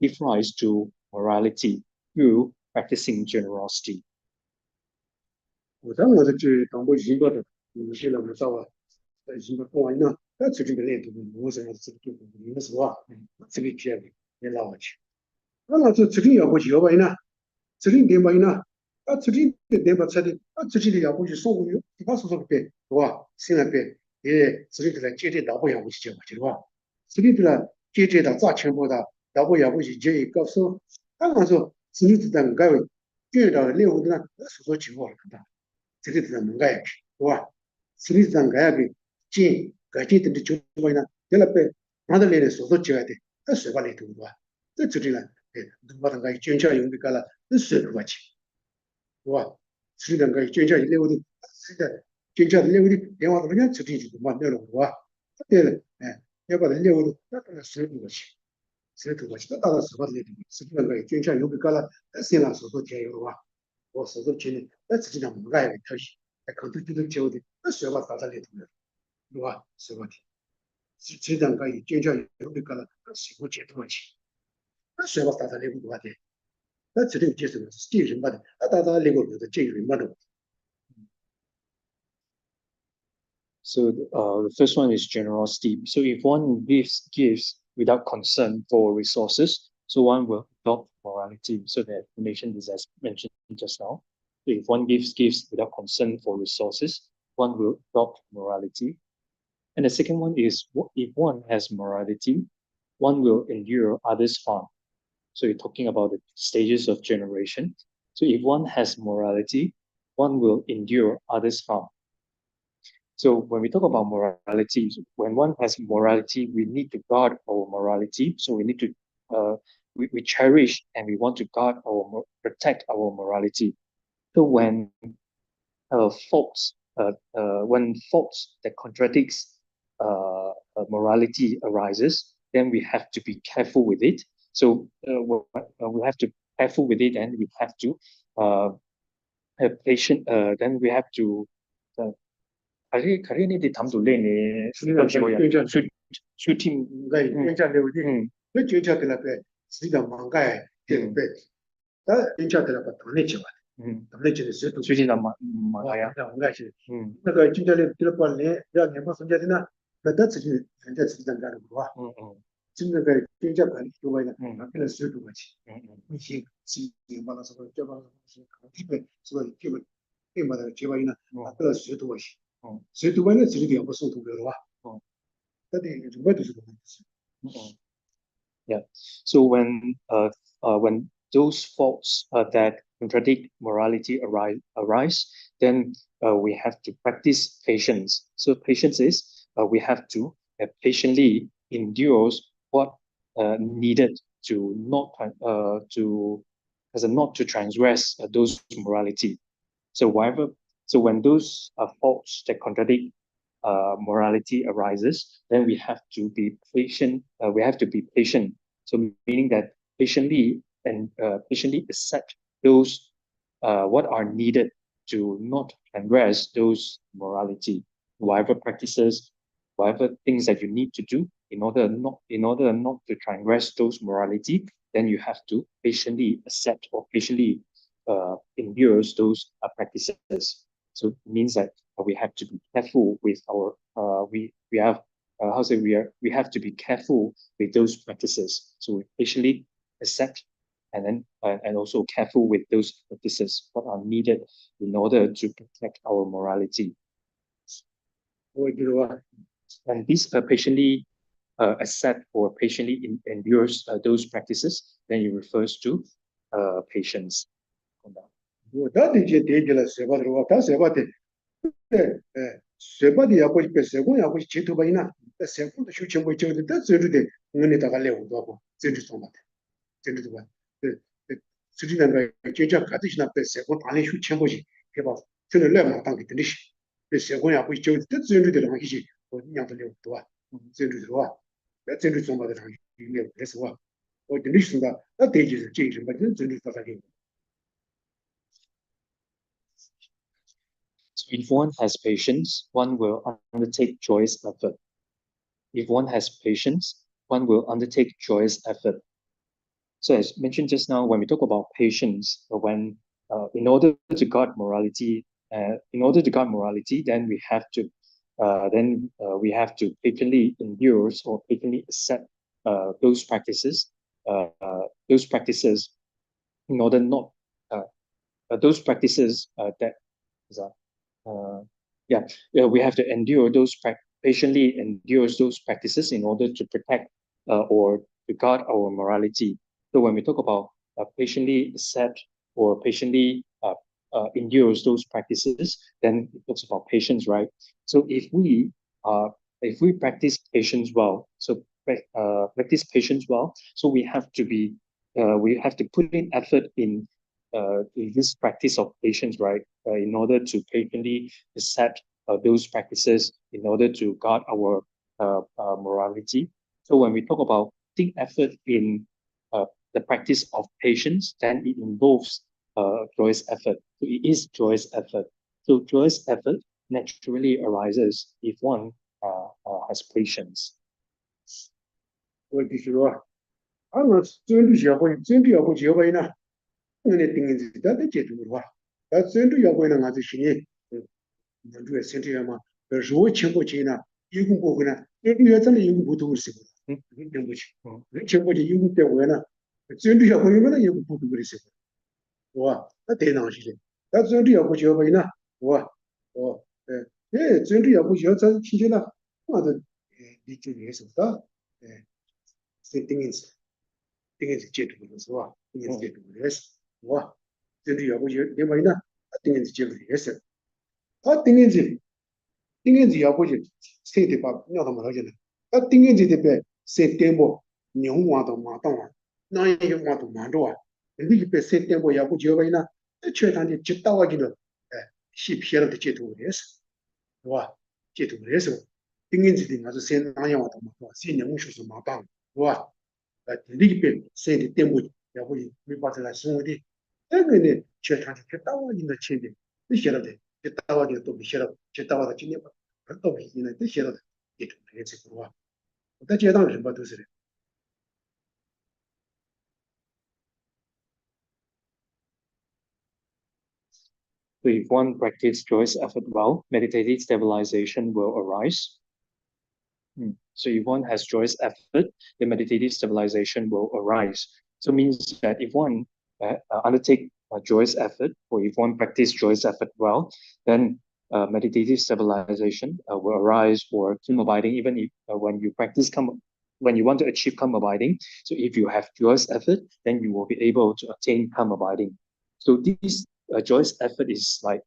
give rise to morality through practicing generosity. 我当我的去当过一个的，有些人我找啊，一个公安呢，那这个来都我想这个就你们说啊，这个片子也拉去，那这个要不就要不呢，这个点不呢，啊这个点不出的，啊这个要不就送过去，地方说别，是吧？现在别，这个来接着老不要不去是吧？这个了接着到咋全部的，老不要不去接一个说，刚刚说这里子的该为见到猎物的呢，说情况了看到。 这个是能改的，是吧？实际上改的进改进的就么呢？原来被拿到来的所做教的，那水把里头是吧？这里呢，能把那个捐教用的干了，那水不去，是吧？实际上个捐教类的，是的，捐教的类的，电话怎么样？这里就嘛那了，是吧？对了，要把它类的，那个水不去，水不去，那到了水把里头，实际上个捐教用的干了，那谁拿所做教有吧？ 我手头钱呢，那自己讲不爱的特许，那可能就是交的，那学吧打在里头了，是吧？是问题。这两个以经常有的个了，那生活节奏去，那学吧打在里头的，那这里接受的是这人嘛的，那打在里头的这人嘛的。So the first one is generosity. So if one gives without concern for resources, so one will adopt morality. So the explanation is as mentioned just now. So if one gives without concern for resources, one will adopt morality. And the second one is if one has morality, one will endure others' harm. So you're talking about the stages of generation. So if one has morality, one will endure others' harm. So when we talk about morality, when one has morality, we need to guard our morality. So we need to we cherish and we want to guard protect our morality. So when faults that contradicts morality arises, then we have to be careful with it. So we have to be careful with it, and we have to have patient. Then we have to. 佢呢啲氹到咧，你出天捐家留的，那捐家的那个实际上忙改对不对？那捐家的那个当然去吧，当然就是谁都最近就忙係啊，忙改去，那个捐家的第二半年要年报生家的呢，那他自己人家自己干的不啊？真那个捐家管理就为了，给了谁都过去，你先是把那什么叫把是基本是吧？基本对嘛的结果呢，给了谁都过去。 所以对外呢，这个地方不送图标的吧？那得外头是怎么回事？Yeah. So when those faults that contradict morality arise, then we have to practice patience. So patience is we have to patiently endure what needed to not to transgress those morality. So when those faults that contradict morality arises, then we have to be patient. We have to be patient So meaning that patiently and patiently accept those what are needed to not transgress those morality, whatever practices, whatever things that you need to do in order not to transgress those morality, then you have to patiently accept or patiently endure those practices. So it means that we have to be careful with our we have how say we have to be careful with those practices. So we patiently accept and then and also careful with those practices what are needed in order to protect our morality. And this patiently accept or patiently endures those practices, then it refers to patience. 세바디 야고지 세고 야고지 지도바이나 세고도 휴청고 저도 저르데 응은에다가 레고도 하고 저르 좀한테 저르도 봐. 수리는 제자 가듯이나 세고 안에 휴청고지 해봐. 저는 레마 당기 되듯이 세고 야고지 저도 저르데 하기지 냥도 레고도 와. 저르도 와. 저르 좀 받아 당기 이게 그래서 와. 되듯이가 나 대지를 제일 맞는 저르 받아게. So if one has patience, one will undertake joyous effort. If one has patience, one will undertake joyous effort. So as mentioned just now, when we talk about patience, when in order to guard morality, then we have to patiently endure or patiently accept those practices in order not those practices that we have to endure patiently endure those practices in order to protect or to guard our morality. So when we talk about patiently accept or patiently endure those practices, then it talks about patience, right? So if we practice patience well, practice patience well, so we have to put in effort in this practice of patience, right? In order to patiently accept those practices, in order to guard our morality. So when we talk about putting effort in the practice of patience, then it involves joyous effort. So it is joyous effort. So joyous effort naturally arises if one has patience. 응은에 띵인지 다들 제대로 와. 다 전도 야고에는 아주 신이 먼저 센터야마 저 첨보지나 이군 보거나 여자는 이군 보통 쓰고 이런 거지. 첨보지 이군 때문에나 전도 야고에는 이군 보통 쓰고. 와, 다 대나시래. 다 전도 야고 저거이나 와. 전도 야고 여자 친구나 아들 이쪽에서 다 세팅인지 제대로 와. 띵인지 제대로 해서 와, 저도 야보지 내 말이나 띵인지 제대로 띵인지 야보지 세대 봐 녀도 말하잖아. 띵인지 대배 세템보 뇽와도 마도와 나이 와도 마도와 근데 그 세템보 야보지 여바이나 최단지 집다와기는 시피어도 제대로 해서 와, 제대로 해서 띵인지 된 아주 세 나이 와도 마도와 신영수서 마방 와, 근데 세대 때문에 야보지 미바들 생활이 애는 최단지 됐다와기는 체대 이셔라데 됐다와기 또 미셔라 됐다와다 진행 또 비기는 되셔라 이렇게 해서 그러와 또 제당 좀 봐두세요. So if one practices joyous effort well, meditative stabilization will arise. So if one has joyous effort, the meditative stabilization will arise. So it means that if one undertake a joyous effort, or if one practice joyous effort well, then meditative stabilization will arise, or calm abiding. Even if when you practice when you want to achieve calm abiding, so if you have joyous effort, then you will be able to attain calm abiding. So this joyous effort is like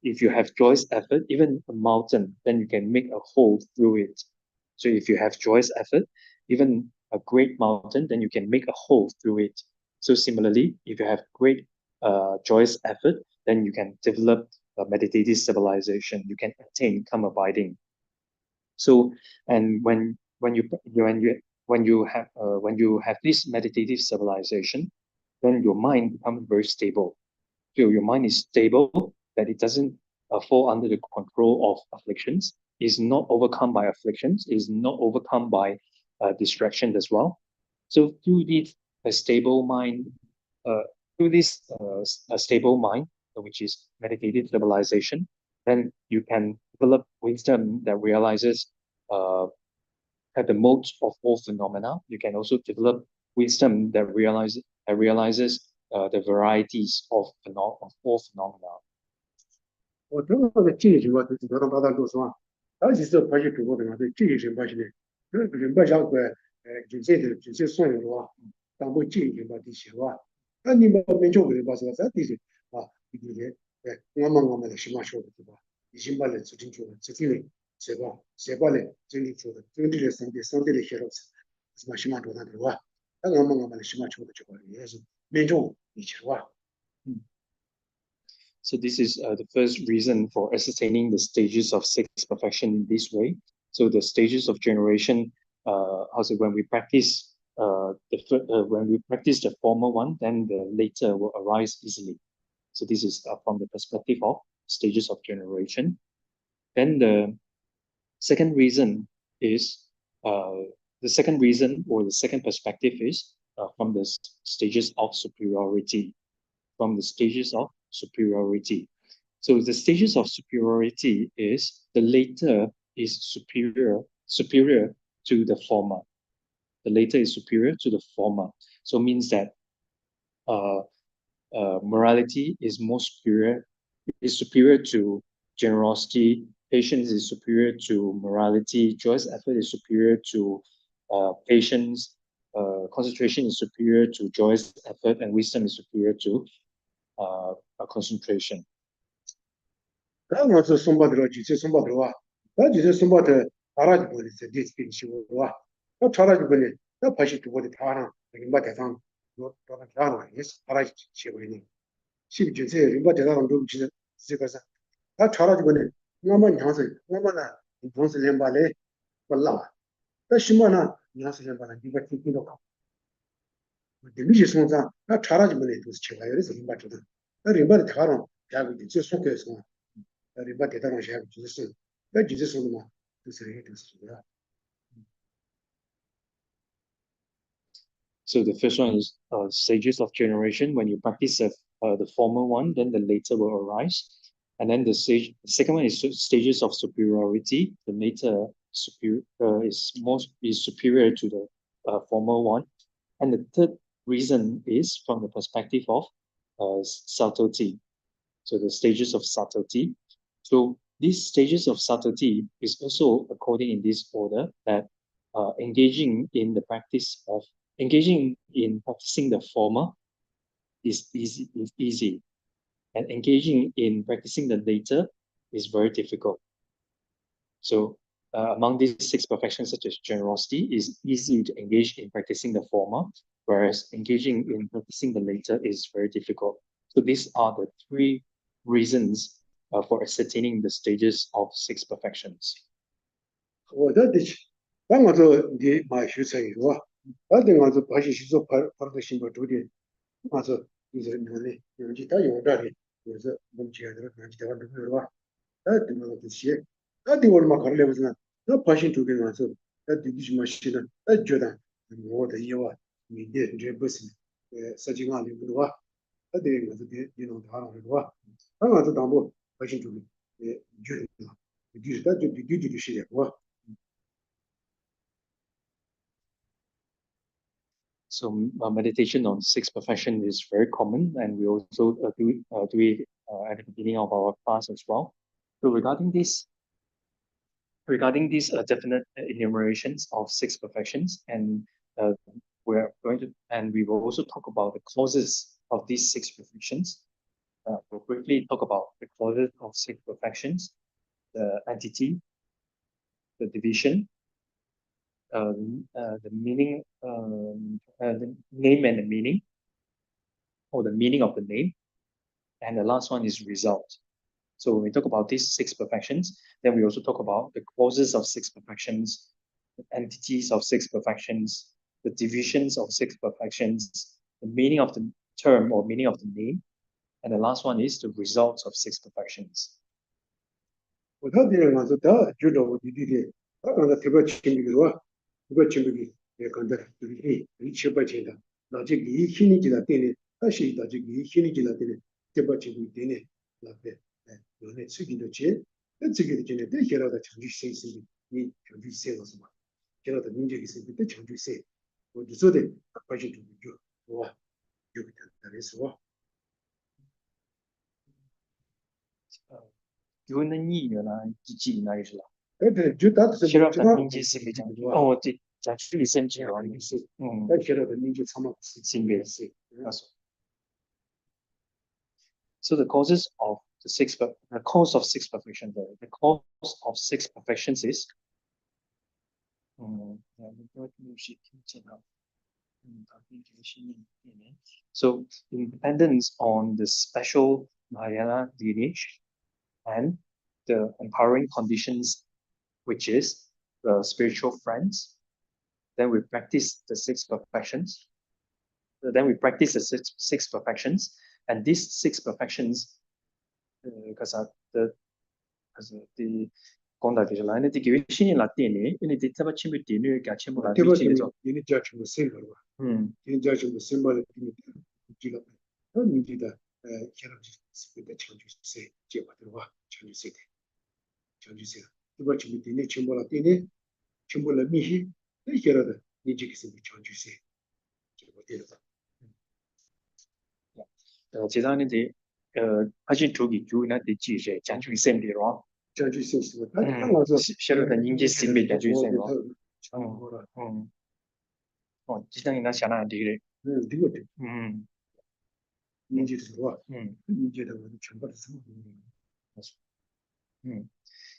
if you have joyous effort, even a mountain, then you can make a hole through it. So if you have joyous effort, even a great mountain, then you can make a hole through it. So similarly, if you have great joyous effort, then you can develop meditative stabilization. You can attain calm abiding. So, and when you when you have this meditative stabilization, then your mind becomes very stable. So your mind is stable, that it doesn't fall under the control of afflictions, is not overcome by afflictions, is not overcome by distractions as well. So through this a stable mind, a stable mind, which is meditative stabilization, then you can develop wisdom that realizes at the modes of all phenomena. You can also develop wisdom that realizes the varieties of all phenomena. 我正好在这些情况就是到大多数啊，而且是发现中国的话，对这些情况下呢，人不想过这些算的话，当不这些情况的些话，那你们没做过的话是吧？咱这些啊，这些我们的什么说的对吧？已经把它制定出来，制定了，谁把呢？整理出来，整理了上帝的写了是吧？什么做的对吧？那我们的什么说的这个也是民众一起话。So this is the first reason for ascertaining the stages of sixth perfection in this way. So the stages of generation, also when we practice the former one, then the later will arise easily. So this is from the perspective of stages of generation. Then the second reason is the second reason or the second perspective is from the stages of superiority. From the stages of superiority. So the stages of superiority is the later is superior to the former. The later is superior to the former. So it means that morality is superior to generosity. Patience is superior to morality. Joyous effort is superior to patience. Concentration is superior to joyous effort, and wisdom is superior to concentration. 刚我是松巴头，就是松巴头啊，那就是松巴头，阿拉就不能是第一遍修是吧？那查了就不能，那拍戏多的他呢，人把台上，我到那他呢也是阿拉学会的，是不就是人把台上都其实这个是，那查了就不能，我们娘是，我们呢，同时连把嘞不拉，那什么呢？娘是连把呢，你把听到看，对不起松上，那查了就不能都是学会的是人把知道，那人把的台上，下个就说个什么？ 人把대단한 시합 주셨어요. 나 주셨어도 뭐 드세요, 드세요. So the first one is stages of generation. When you practice the former one, then the later will arise. And then the second one is stages of superiority. The later is superior to the former one. And the third reason is from the perspective of subtlety. So the stages of subtlety. So these stages of subtlety is also according in this order that engaging in practicing the former is easy, and engaging in practicing the later is very difficult. So among these six perfections, such as generosity, is easy to engage in practicing the former, whereas engaging in practicing the later is very difficult. So these are the three reasons for ascertaining the stages of six perfections. 我的的确，那我做你买学生是吧？那等我做把些去做把个新的主的，我做就是那里，有其他有的的，就是我们接的那其他的是吧？那等我这些，那等我嘛考虑不是呢？那把些主的我做，那对什么些呢？那觉得我的以外，你的这不是实际上的不多，那对我这的你能谈了是吧？那我做当不把些主的，觉得就是他就事业吧。 So meditation on six perfection is very common, and we also do it at the beginning of our class as well. So regarding these definite enumerations of six perfections, and we will also talk about the causes of these six perfections. We'll briefly talk about the causes of six perfections, the entity, the division, the meaning, the name and the meaning, or the meaning of the name, and the last one is result. So when we talk about these six perfections, then we also talk about the causes of six perfections, the entities of six perfections, the divisions of six perfections, the meaning of the term or meaning of the name, and the last one is the results of six perfections. 我他这样子，他觉得我弟弟，他刚才特别清楚的话，特别清楚的，也刚才就是一七八千的，那这个一心里就在店里，他是到这个一心里就在店里，特别清楚店里，那边，有那最近的钱，那这个的钱呢，都写到的长期生生的，你长期生了什么？写到的民间的生的长期生，我就说的，关系就我有点的说。교훈은 이유나 있으라. 就他是 실업다 민지 세계장. 네, 자주 리센지요. 실업다 민지 참아 신비. So the causes of the cause of six perfections, the cause of six perfections is so independence on the special Mahayana lineage and the empowering conditions, which is the spiritual friends. Then we practice the six perfections. Then we practice the six perfections, and these six perfections, because the conda ke la ne ti ge shin la tin ni ni ti taba chim ti ni ga chim la ti chi zo ni ja chim sen lo ni ja chim sen ba ni ji la ni ji da kira ji se da chang ju se je ba de wa chang ju se de chang ju se ti ba chim ti ni chim ba la ti ni chim ba la mi hi ni kira da ni ji ke se chang ju se je ba de la 其他呢啲还是做嘅做呢啲知識講最深啲咯。講最深啲，寫到人家心裡講最深咯。其他人家想哪啲嘅？呢個人家的話，人家的我哋全部都係。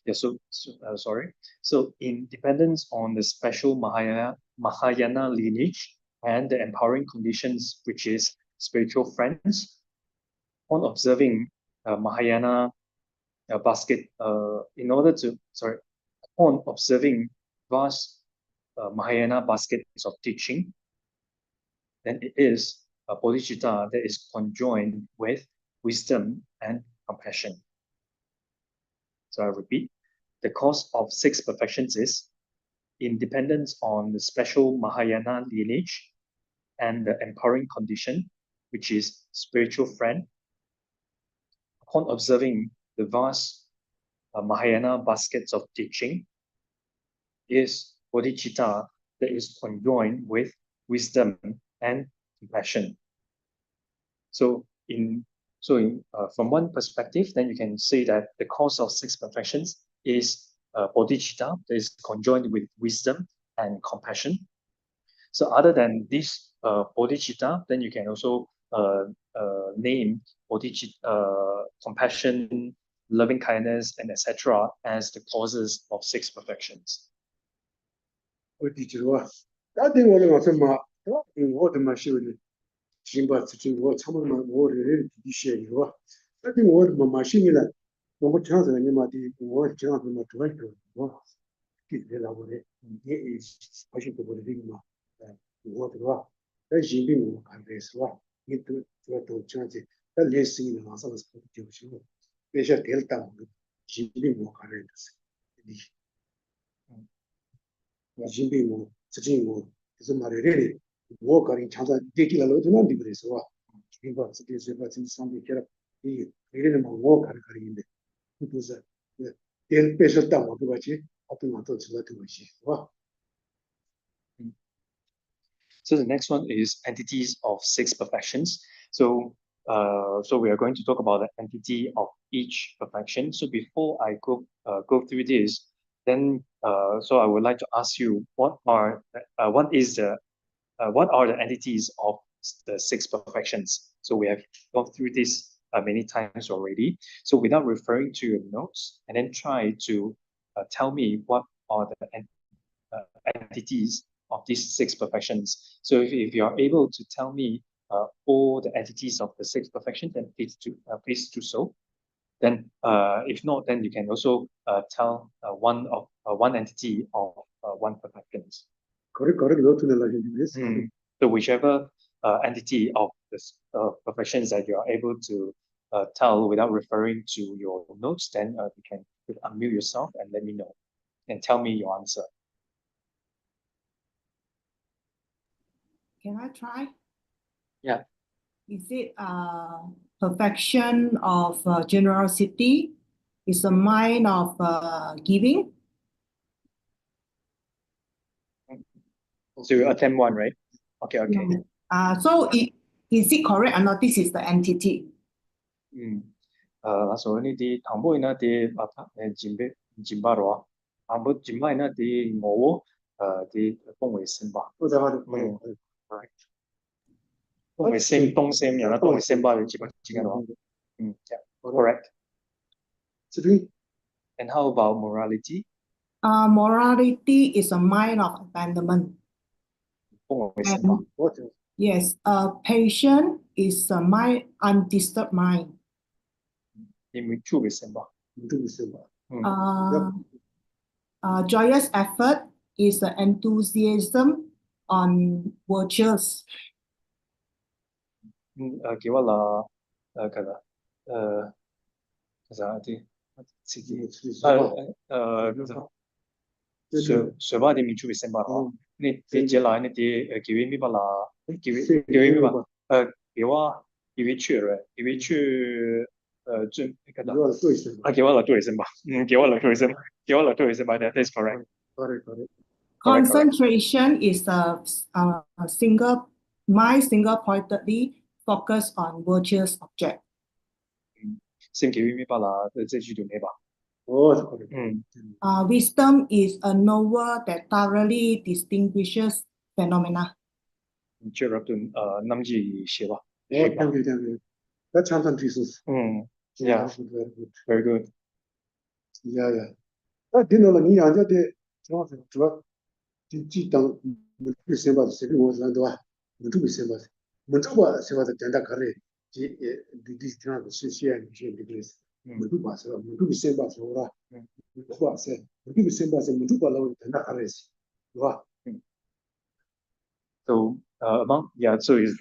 Yeah, sorry. So in dependence on the special Mahayana lineage and the empowering conditions, which is spiritual friends, on observing Mahayana basket, on observing vast Mahayana baskets of teaching, then it is a bodhicitta that is conjoined with wisdom and compassion. So I repeat, the cause of six perfections is independence on the special Mahayana lineage and the empowering condition, which is spiritual friend. Upon observing the vast Mahayana baskets of teaching, is bodhicitta that is conjoined with wisdom and compassion. So from one perspective, then you can say that the cause of six perfections is bodhicitta that is conjoined with wisdom and compassion. So other than this bodhicitta, then you can also name bodhicitta, compassion, loving kindness, and etc. as the causes of six perfections. 我记住啊，那对我来讲什么？我他妈修的，行吧，我差不多嘛，我人弟学的哇，那对我他妈修的了，我常常你妈的，我经常他妈做一个，我给的了我的，也好像给我的这个嘛，我的话，那人民我看的是吧？你都这样子，那连生意马上是就行了，别说点当的，人民我看的是，你。 人民我自己我就是马来人，我个人常常电梯了楼都难的不得是吧？平常自己是把自己上面给了，别人嘛我看可以的，都是别说当我不过去，我对我都知道东西是吧？ So the next one is entities of six perfections. So we are going to talk about the entity of each perfection. So before I go through this, then so I would like to ask you what are the entities of the six perfections? So we have gone through this many times already. So without referring to your notes, and then try to tell me what are the entities of these six perfections. So if you are able to tell me all the entities of the six perfections, then please do so. Then if not, then you can also tell one entity of one perfections. Correct, not to the So whichever entity of this perfections that you are able to tell without referring to your notes, then you can unmute yourself and let me know and tell me your answer. Can I try? Yeah. Is it perfection of generosity? Is a mind of giving? So you attempt one, right? Okay. So is it correct or not? This is the entity. 那所以呢啲唐妹呢啲尖巴羅，唐妹尖巴呢啲我啲風為先吧，風為先東先人啦，東為先吧你知嘅咯，yeah, correct. And how about morality? Morality is a mind of abandonment. 風為先吧。Yes, patient is a mind, undisturbed mind. 因為處為先吧。Joyous effort is the enthusiasm on virtues. 叫我啦，㗎啦，嗰啲，水巴啲面處為先吧咯，你接來你啲叫咩吧啦，叫咩吧，叫我叫佢出嚟，叫佢出進嗰度，叫我嚟做先吧，叫我嚟做先，叫我嚟做先吧，that is correct. Concentration is a single mind, single-pointedly focus on virtuous object. 先叫咩吧啦，即係做咩吧。Wisdom is a knower that thoroughly distinguishes phenomena. 接入到諗住寫吧。Thank you. That's something to use. Yeah, very good. Yeah. 那听到了你讲的，主要就当没先把随便我是对吧？没准备先把，没准备先把它简单看嘞，这这样子是些这个意思。没准备是吧？没准备先把是吧？没准备是，没准备先把是没准备了，简单看嘞是，对吧？So so it's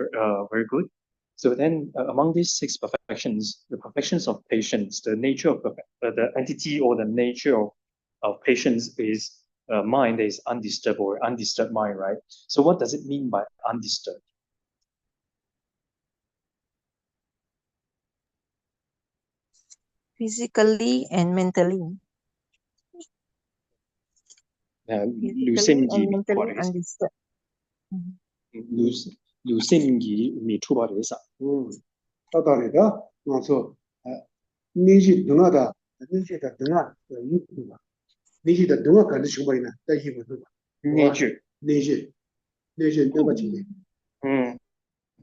very good. So then, among these 6 perfections, the perfections of patience, the nature of the entity or the nature of patience is mind is undisturbed or undisturbed mind, right? So what does it mean by undisturbed? Physically and mentally. Physically and mentally undisturbed. 有心意未出发的意思。到道理的，我说，你是懂了的，你是的懂了，你懂吧？你是的懂了，干的什么呢？在一文对吧？你是那个经历，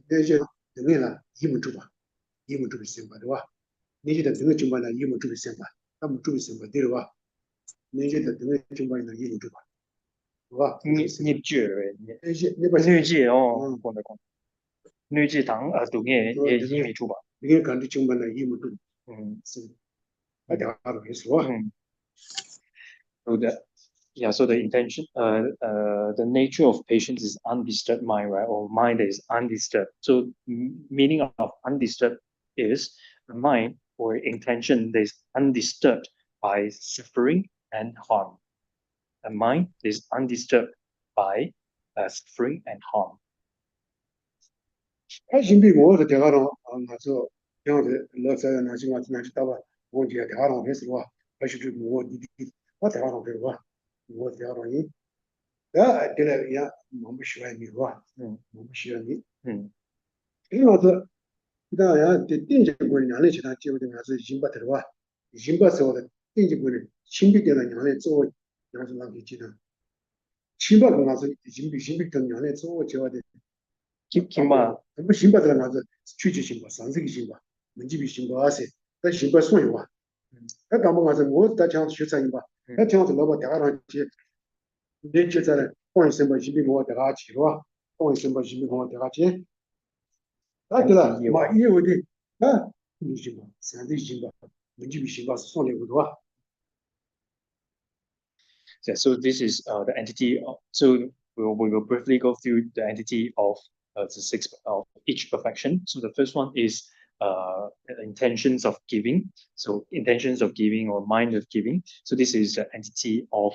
那些懂了，一文对吧？一文对先吧，对吧？你是的懂了什么呢？一文对先吧，他们对先吧，对吧？你是的懂了什么呢？一文对吧？对吧？你句哦，講得講。女字堂讀嘅嘢意味出吧？你看的什麼呢？一文對，是，那條路也是吧？So so the intention, the nature of patience is undisturbed mind, right? Or mind is undisturbed. So meaning of undisturbed is the mind or intention that is undisturbed by suffering and harm. The mind is undisturbed by suffering and harm. 新币我是电话上那时候，这样子老师那些那些到了，我就电话上开始话，还是就我电话上开始话，我电话上你，对了也我们喜欢你是吧？我们喜欢你。这样子，那样的定级过年的其他机会的还是已经把它的话，已经把所有的定级过的新币的年的做，样子那个技能，新币的那是新币的年的做就的。김바 뭐 신바들 나서 취지 신바 상세기 신바 문집이 신바 아세 그 신바 소유와 그 담보 가서 뭐다 장 주사인 바 그 장도 너가 대가랑 지 내주자는 공인 신바 신비 뭐 대가 지와 공인 신바 신비 뭐 대가 지 다들 뭐 이게 어디 이 신바 상세기 신바 문집이 신바 소유와 Yeah, so this is the entity. So we will briefly go through the entity of the six of each perfection. So the first one is intentions of giving. So intentions of giving or mind of giving. So this is the entity of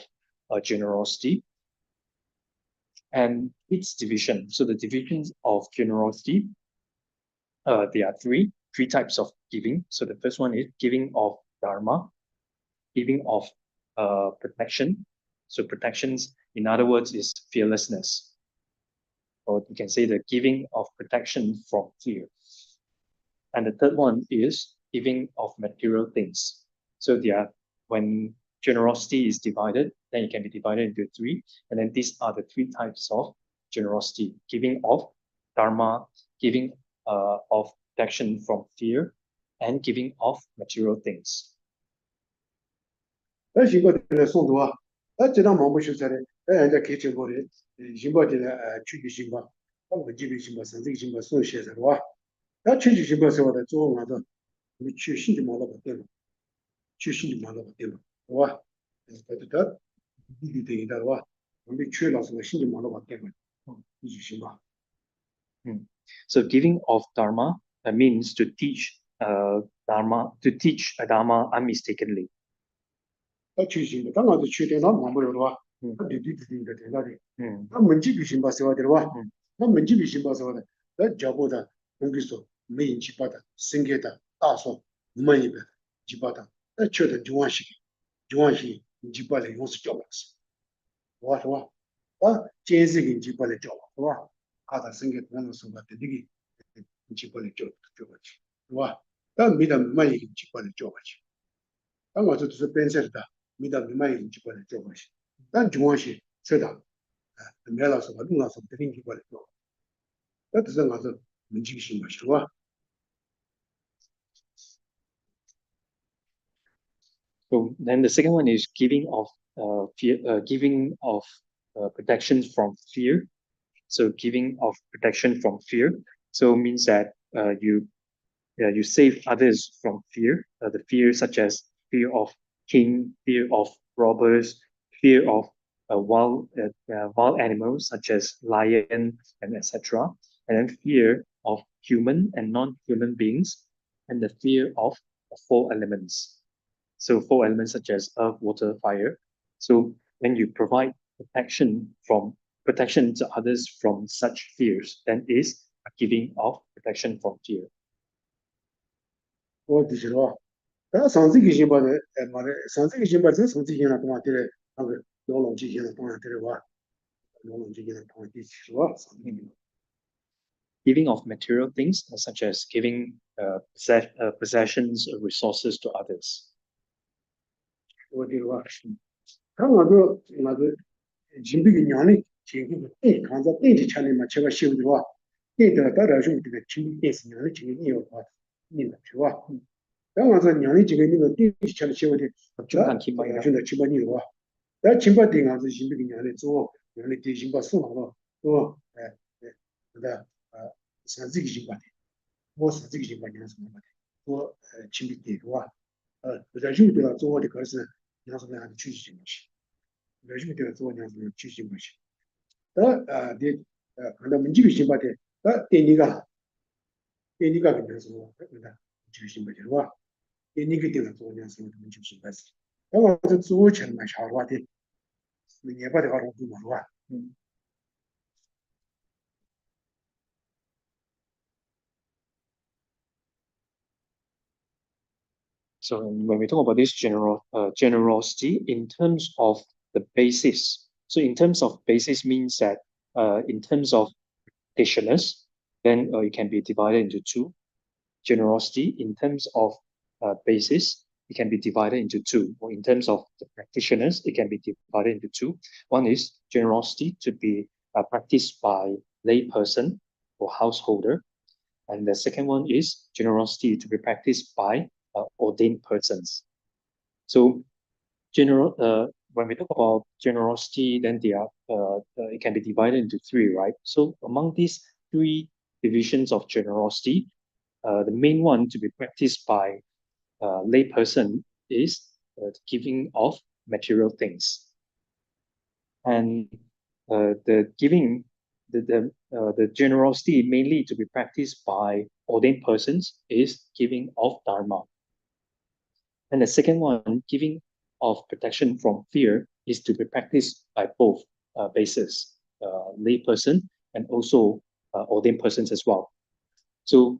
generosity and its division. So the divisions of generosity, there are three types of giving. So the first one is giving of dharma, giving of protection. So protections, in other words, is fearlessness. Or you can say the giving of protection from fear. And the third one is giving of material things. So when generosity is divided, then it can be divided into three. And then these are the three types of generosity: giving of dharma, giving of protection from fear, and giving of material things. 那经过的诵读啊，这张毛不修出来的，人家可以经过的，经过的区域性吧，文级的性吧，甚至性吧，所写的哇，那区域性吧是我的做我的，你去新的毛了不对了，去新的毛了不对了，哇，这你等于的哇，我们去了什么新的毛了不对了，你就行吧。So giving of dharma means to teach dharma unmistakenly. 那去行的，当然是去的那毛不了的哇，那对的对那的，那文级的性吧是我的哇，那文级的性吧是我的，那脚步的公给说没引起把的，生给的大说没一个几把的，那缺的中央系你就把来用是叫了是，哇是吧？啊，建设给你就把来叫了是吧？他的生给那种说法的那个，你就把来叫过去是吧？但没得没一个就把来叫过去，当我这都是本身的。没到明白人就过来做关系，但中央是社长，没老师吧，弄老师不定就过来做，那只是我是文气性嘛，是吧？ So then the second one is giving of protection from fear. So giving of protection from fear. So means that you save others from fear. The fear such as fear of king, fear of robbers, fear of wild animals such as lion and etc. And then fear of human and non-human beings, and the fear of four elements. So four elements such as earth, water, fire. So when you provide protection to others from such fears, then is a giving of protection from fear. 我的是吧？但上次给先把的，妈的，上次给先把这上次先了，干嘛的嘞？那个老龙就先了，当然的哇，老龙就先了，当然的是吧？上次给。 Giving of material things, such as giving possessions, resources to others. 我的话，看我前边个娘嘞，前边个对，看着对的钱里嘛，吃个修的话，对的，当然是这个前边对是娘的这个你要话，你了是吧？当然是娘的这个那个对的钱修的，现在七八年了吧？但七八年啊，是前边个娘的做，娘的对新把送了，是吧？那个上这个新把的，我是这个新把娘什么的，我前边对是吧？不在有的做的可是。 娘什么样的去行去，那有的做娘什么去行去，看到我们这个行吧的，对你个娘什么，那去行去是吧？对你个定了做娘什么，我们就行不是？那我这做起来蛮巧话的，你把这个弄懂是吧？So when we talk about this generosity in terms of the basis, so in terms of basis means that in terms of practitioners, then it can be divided into two. Generosity in terms of basis, it can be divided into two. Or in terms of the practitioners, it can be divided into two. One is generosity to be practiced by lay person or householder, and the second one is generosity to be practiced by ordained persons. So, when we talk about generosity, then it can be divided into three, right? So, among these three divisions of generosity, the main one to be practiced by lay person is the giving of material things. And the giving, the generosity mainly to be practiced by ordained persons is giving of dharma. And the second one, giving of protection from fear, is to be practiced by both bases, lay person and also ordained persons as well. So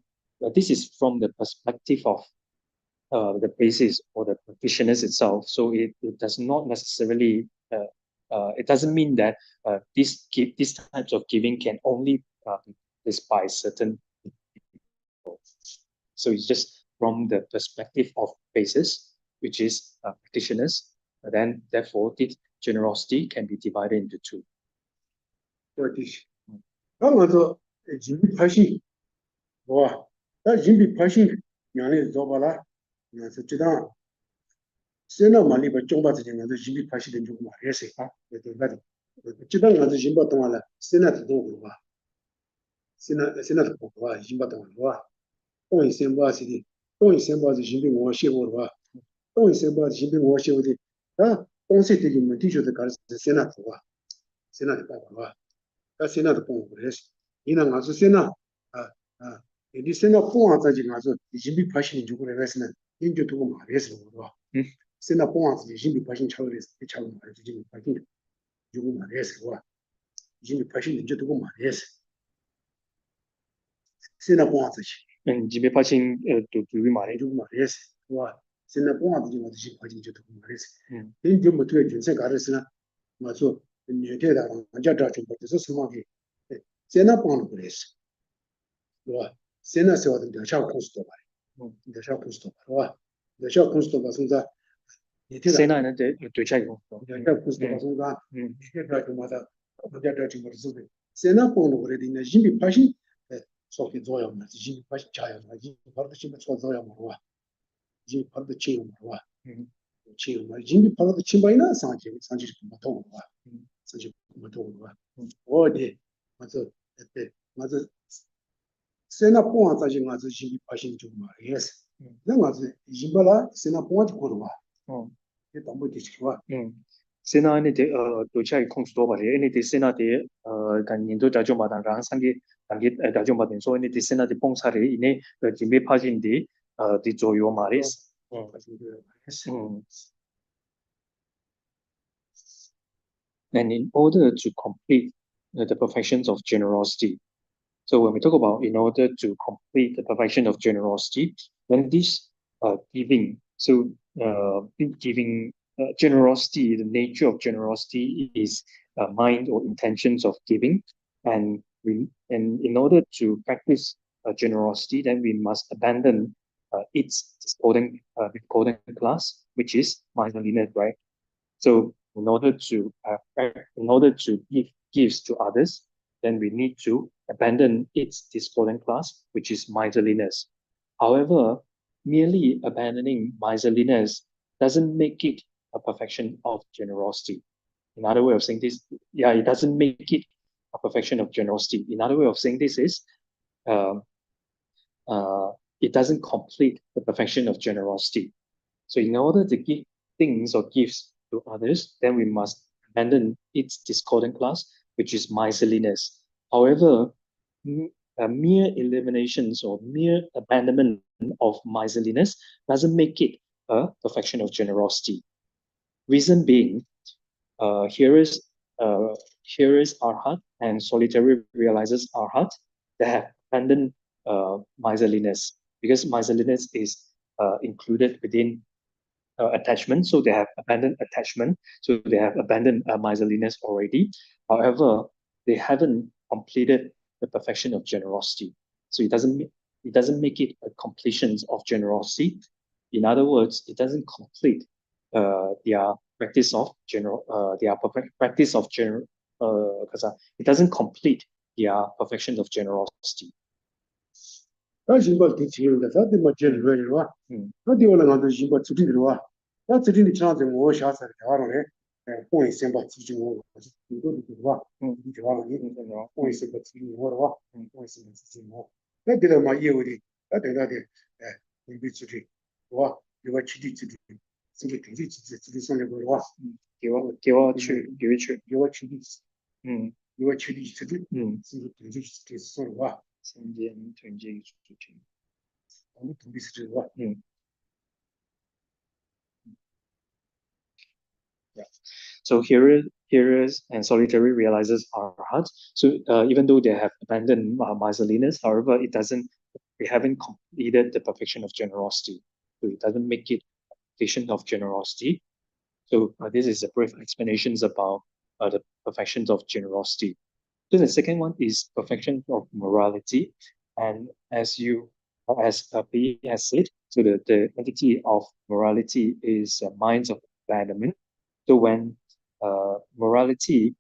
this is from the perspective of the basis or the practitioners itself. So it does not necessarily, it doesn't mean that these types of giving can only be practiced by certain people. So it's just from the perspective of basis, which is practitioners. Then therefore, this generosity can be divided into two. Sena mali ba chongba tse nga zo jimbi pashi den jugu ma rese ha de ba de chida nga zo jimba tong ala sena de do ba sena de ko ba jimba tong ba tong yi sen ba si de tong yi sen ba zo jimbi mo she wo ba tong yi sen ba jimbi mo she wo de da tong se de jimbi ti jo de ka sena de ba da sena de ko rese ina nga zo sena di sena ko nga za ji nga zo jimbi pashi den jugu rese na yin jo to ma rese wo ba Sena ponzi jimbi pashin chawres chawu ma jimbi pashin jugu ma res wa jimbi pashin je to ma res sena ponzi jimbi pashin to ma res jugu ma res wa sena ponzi jimbi pashin je to ma res yin je mo to je se ga res na ma so ne te da ma ja da chu ba so so ma ke sena ponzi res wa sena se wa de sha costo ba de sha costo ba wa de sha costo ba so da Sena ne de chai ko. Sena pono re di jimbi pashi so che zoya ma jimbi pashi chaya ma jimbi parda chimba so zoya ma wa jimbi parda chiyo ma wa jimbi parda chimba ina sanji ma to wa sanji ma to wa o de ma zo sena pono ta jinga zo jimbi pashi ju ma yes na ma zo jimba la sena pono ko wa Sena ne de do chai kong sto ba le ne de sena de kan nin do ja jo ma dang rang sang ge dang ge da jo ma den so ne de sena de pong sa re ne jimbe pa jin de di jo yo ma re and in order to complete the perfections of generosity. So when we talk about in order to complete the perfection of generosity, then this giving, so giving generosity, the nature of generosity is mind or intentions of giving, and in order to practice generosity, then we must abandon its discordant class, which is miserliness, right? So in order to give gifts to others, then we need to abandon its discordant class, which is miserliness. However, merely abandoning miserliness doesn't make it a perfection of generosity. Another way of saying this, it doesn't make it a perfection of generosity. Another way of saying this is, it doesn't complete the perfection of generosity. So in order to give things or gifts to others, then we must abandon its discordant class, which is miserliness. However, mere eliminations or mere abandonment of miserliness doesn't make it a perfection of generosity. Reason being, here is Arhat and solitary realizes Arhat that have abandoned miserliness, because miserliness is included within attachment, so they have abandoned attachment, so they have abandoned miserliness already. However, they haven't completed the perfection of generosity, so it doesn't make it a completion of generosity. In other words, it doesn't complete their practice of it doesn't complete their perfection of generosity. 这个对对自己上来过的话，给我去，有我去的，嗯有我去的这个，嗯，这个对对上的话，三间团结主题，我们对对是这个话，Yeah. So hearers and solitary realizers are hard. So even though they have abandoned miserliness, however, we haven't completed the perfection of generosity. So it doesn't make it perfection of generosity. So this is a brief explanations about the perfections of generosity. So the second one is perfection of morality. And as P has said, so the entity of morality is minds of abandonment. So when morality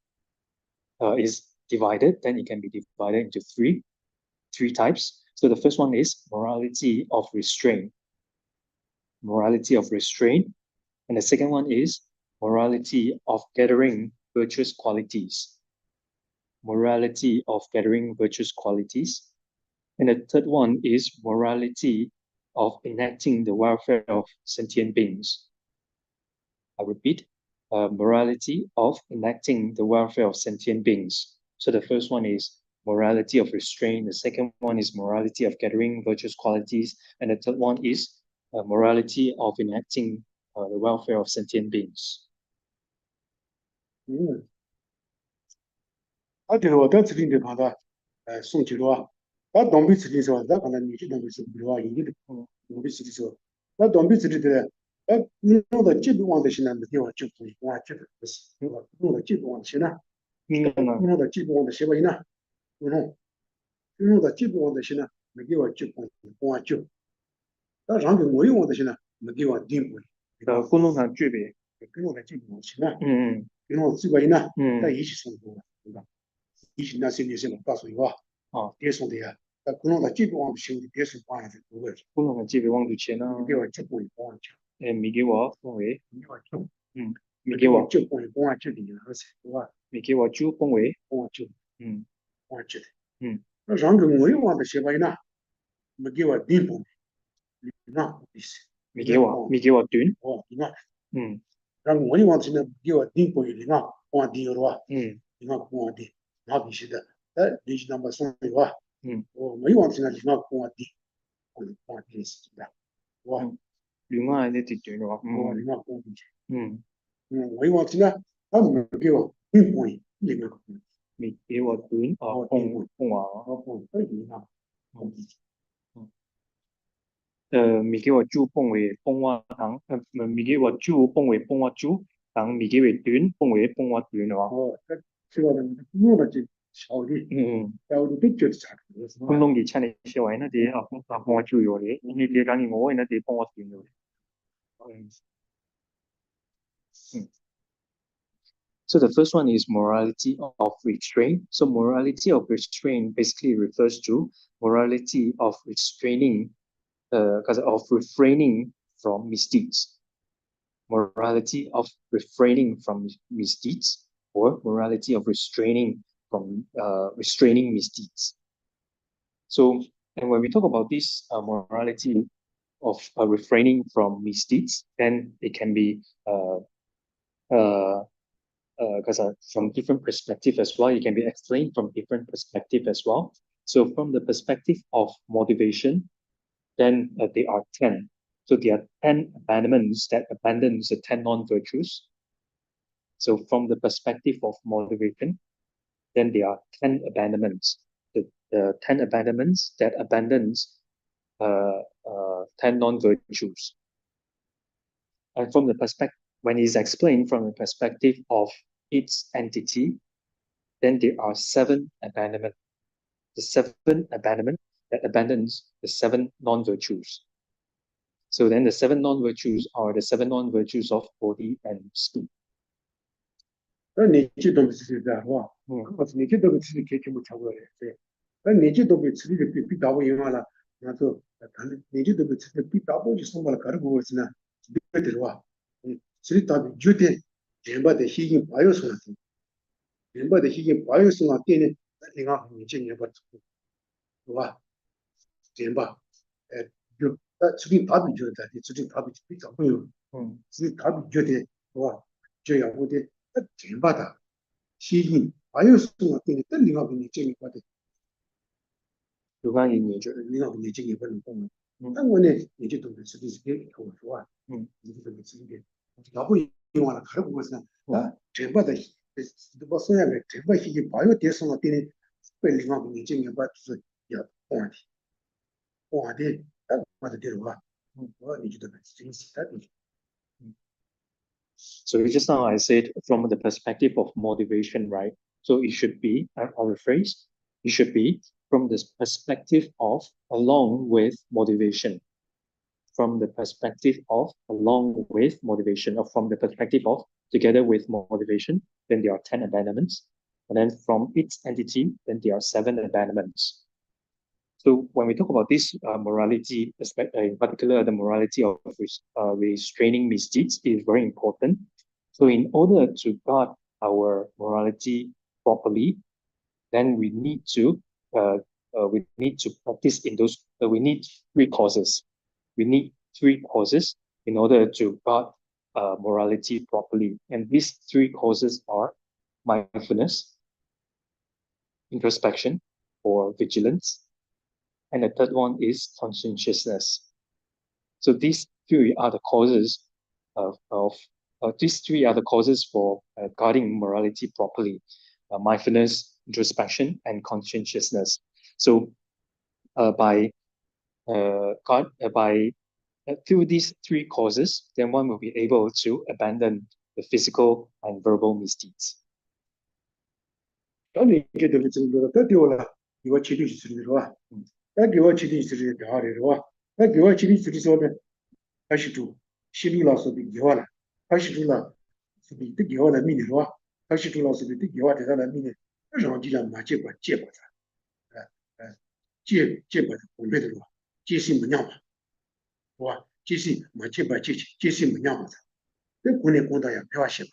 is divided, then it can be divided into three types. So the first one is morality of restraint. And the second one is morality of gathering virtuous qualities. And the third one is morality of enacting the welfare of sentient beings. I repeat, morality of enacting the welfare of sentient beings. So the first one is morality of restraint. The second one is morality of gathering virtuous qualities. And the third one is morality of enacting the welfare of sentient beings. 这个我到这里地方的，送去了啊，那东北这里说，那可能你去东北是不了啊，有的东北这里说，那东北这里的，你弄到基本上的现在没给我就不一样，这个不是，弄到基本上现在，弄到基本上的现在呢，弄到基本上的现在没给我就不就，那上头我有我的现在没给我定过，公路上具备，跟我的基本上现在，跟我这个呢，在一起生活，对吧？以前那些年是告诉我啊，别说的呀，那可能他基本上修的别说帮人多个，公路上基本往多钱呢？给我结婚帮我讲，没给我分为，没给我讲，没给我结婚帮我这里而且对吧？没给我就分为，帮我就，帮我这的，那上个我有往的写完呢，没给我定补，那意思，没给我断，哦，那，然后我有往的呢，给我定补的那，帮我定了吧？那帮我定。那必须的，联系那么送的话，我没往现在另外帮我的，帮我的是的，我另外那地段的话，我另外帮我的，我往现在他没给我定过，另外没给我断啊，碰啊，可以啊，没给我就碰为碰我当，没给我就碰为碰我就当，没给我断碰为碰我断的话，这个弄的这小的，小的都觉得差不多是吧？碰弄的钱的小玩那啲碰我就有的，你啲讲你我那啲碰我断的。So the first one is morality of restraint. So morality of restraint basically refers to morality of restraining, of refraining from misdeeds. Morality of refraining from misdeeds, or morality of restraining from restraining misdeeds. So, and when we talk about this morality of refraining from misdeeds, then it can be from different perspective as well. It can be explained from different perspective as well. So from the perspective of motivation, then there are 10. So there are 10 abandonments that abandons the 10 non-virtues. So from the perspective of motivation, then there are 10 abandonments. The 10 abandonments that abandons 10 non-virtues. And from the perspective, when it's explained from the perspective of its entity, then there are 7 abandonments. The 7 abandonment that abandons the 7 non-virtues. So then the 7 non-virtues are the 7 non-virtues of body and speech. 那年纪都不是的，是吧？我是年纪都不是可以全部超过的，对。那年纪都被吃的比大部一样了，那就年纪都被吃的比大部就什么了，搞得我是呢，别的话，吃的大部就得全部的吸引保有上的，全部的吸引保有上的店呢，另外年纪也不错，是吧？全部，就吃的大部就是的，吃的大部比较没有，是他们觉得哇，这样我的真把它吸引，还有什么给你等另外给你建议把的，另外给你建议不能动。那我呢，也就懂得自己是给我说啊，你就懂得自己给，要不用完了，还不过是啊，真把的，我虽然真把吸引，把有点什么给你，被另外给你建议把就是要换的，换的，换的点的话，我你就懂得自己是的。So just now I said from the perspective of motivation, right? So it should be, I'll rephrase, it should be from the perspective of along with motivation. From the perspective of along with motivation, or from the perspective of together with motivation, then there are 10 abandonments. And then from its entity, then there are 7 abandonments. So when we talk about this morality aspect, in particular, the morality of restraining misdeeds is very important. So in order to guard our morality properly, then we need to practice in those. We need 3 causes. We need 3 causes in order to guard morality properly, and these 3 causes are mindfulness, introspection, or vigilance. And the third one is conscientiousness. So these 3 are the causes these 3 are the causes for guarding morality properly: mindfulness, introspection, and conscientiousness. So through these 3 causes, then one will be able to abandon the physical and verbal misdeeds. 当你觉得这个得掉了，给我起点是的是吧？那给我起点是的好的是吧？那给我起点是的说呢，还是住，西路老师的计划了，还是住了，是的的计划了米的是吧？还是住老师的计划的他来米的，那上就让马结果他，结果公平的是吧？结是没样嘛，是吧？结是没结果结是没样嘛，这国内公道也不要写吧，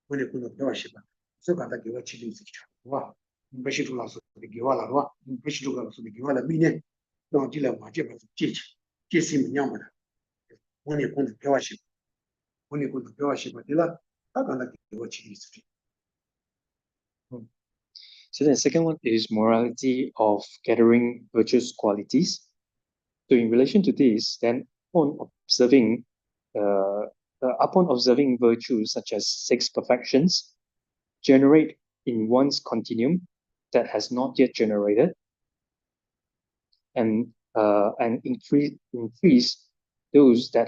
国内公道不要写吧。这刚才给我起的是是吧？不是朱老师的给我了是吧？不是朱老师的给我了，明年让进来我这边借去，借什么样的？我那工资给我写，我那工资给我写吧，对了，他刚才给我起的是。So the second one is morality of gathering virtuous qualities. So in relation to this, then upon observing virtues such as 6 perfections, generate in one's continuum that has not yet generated, and increase those that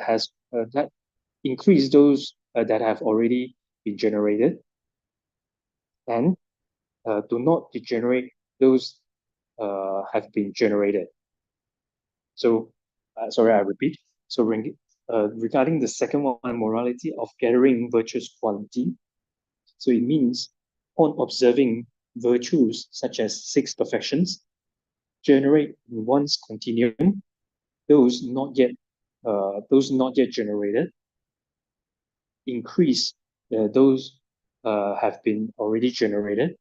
have already been generated, and do not degenerate those have been generated. So, sorry, I repeat. So, regarding the second one, morality of gathering virtuous quality. So it means on observing virtues such as 6 perfections, generate in one's continuum those not yet generated, increase those have been already generated,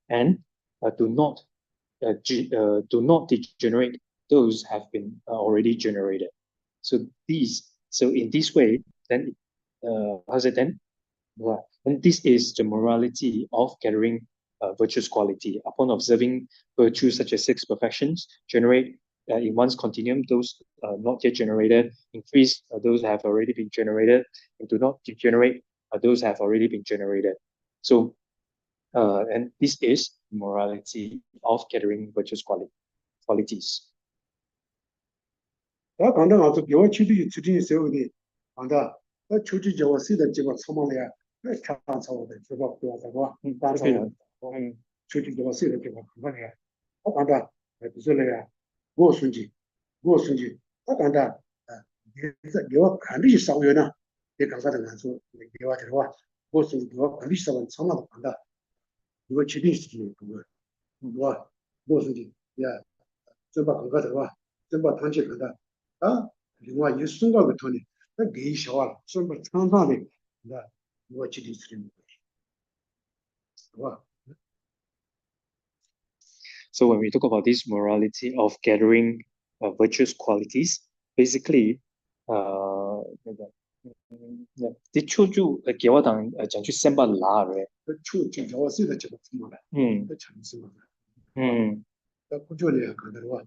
and do not degenerate those have been already generated. So in this way, then and this is the morality of gathering virtuous quality. Upon observing virtues such as 6 perfections, generate in one's continuum those not yet generated, increase those that have already been generated, and do not degenerate those that have already been generated. So, and this is morality of gathering virtuous qualities. 他刚才俺说给我起的出的社会的，刚才那出去叫我谁的结果草莽的呀？那看草的是吧？对吧？是吧？当草的，出去叫我谁的结果草莽的呀？他刚才不是那个我孙子，他刚才给我看的是少元呢，你刚才的俺说给我的话，我孙子给我看的是草莽的刚才，给我起的是这个，我孙子呀，真把刚才的话，真把谈起看的。另外有送到个团的，那给小了，什么厂上的，那我记得是这么回事，是吧？ So when we talk about this morality of gathering virtuous qualities, basically, 啲出住叫我當講出三百拿嘅，出就我現在這個什麼了，成什麼了，不就那個的吧，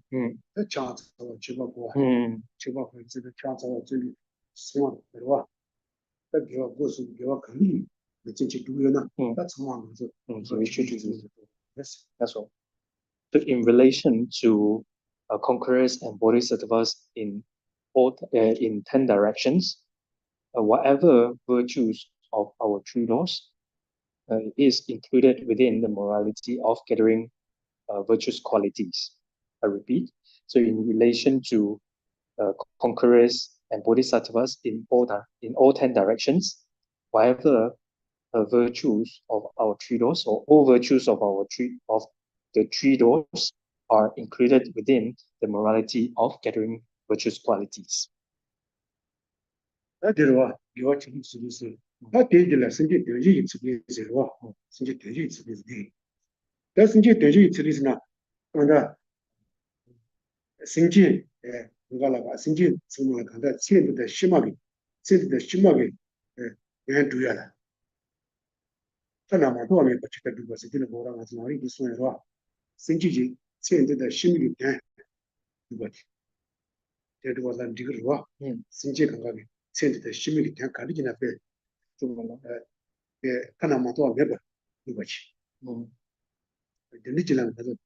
講我去吧過，去吧過這個講我這裡什麼的吧，給我故事給我肯定，你進去讀了呢，那什麼東西，所以出住 yes， that's all. So in relation to conquerors and bodhisattvas in 10 directions, whatever virtues of our three laws is included within the morality of gathering virtuous qualities. I repeat. So in relation to conquerors and bodhisattvas in all 10 directions, whatever virtues of our three laws or all virtues of the three laws are included within the morality of gathering virtuous qualities. 那对了吧，给我听是不是？那对的了，甚至对于一次的是吧，甚至对于一次的是的，但甚至对于一次的是呢，那甚至那个那个，甚至什么看到现在的什么的，现在的什么的，也主要了。这那么多年不去的这个事情的话，我从哪里去说是吧？甚至是现在的心理点，对吧？这个咱这个是吧？甚至看看的。现在的心理点看得见那边，怎么了？看那么多没吧，对不起。你这样子，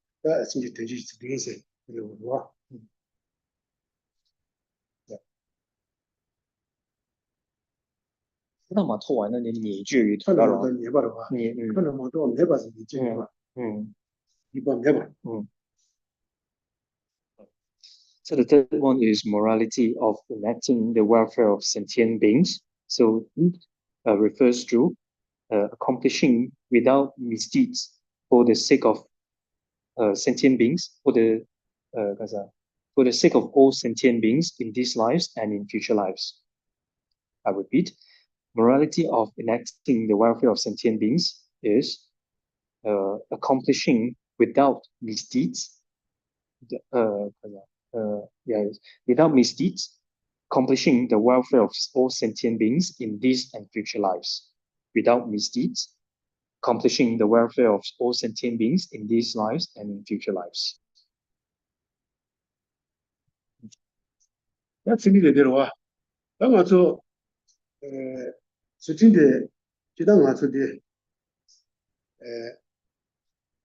甚至对于是这些，对吧？那麼拖完了你句看那麼多沒吧的話，看那麼多沒吧是你句的話，一般沒吧。So the third one is morality of enacting the welfare of sentient beings. So it refers to accomplishing without misdeeds for the sake of sentient beings, for the sake of all sentient beings in these lives and in future lives. I repeat, morality of enacting the welfare of sentient beings is accomplishing without misdeeds. Without misdeeds, accomplishing the welfare of all sentient beings in these and future lives. Without misdeeds, accomplishing the welfare of all sentient beings in these lives and in future lives. 那这里来的话，那我说，是真的，就当我说的，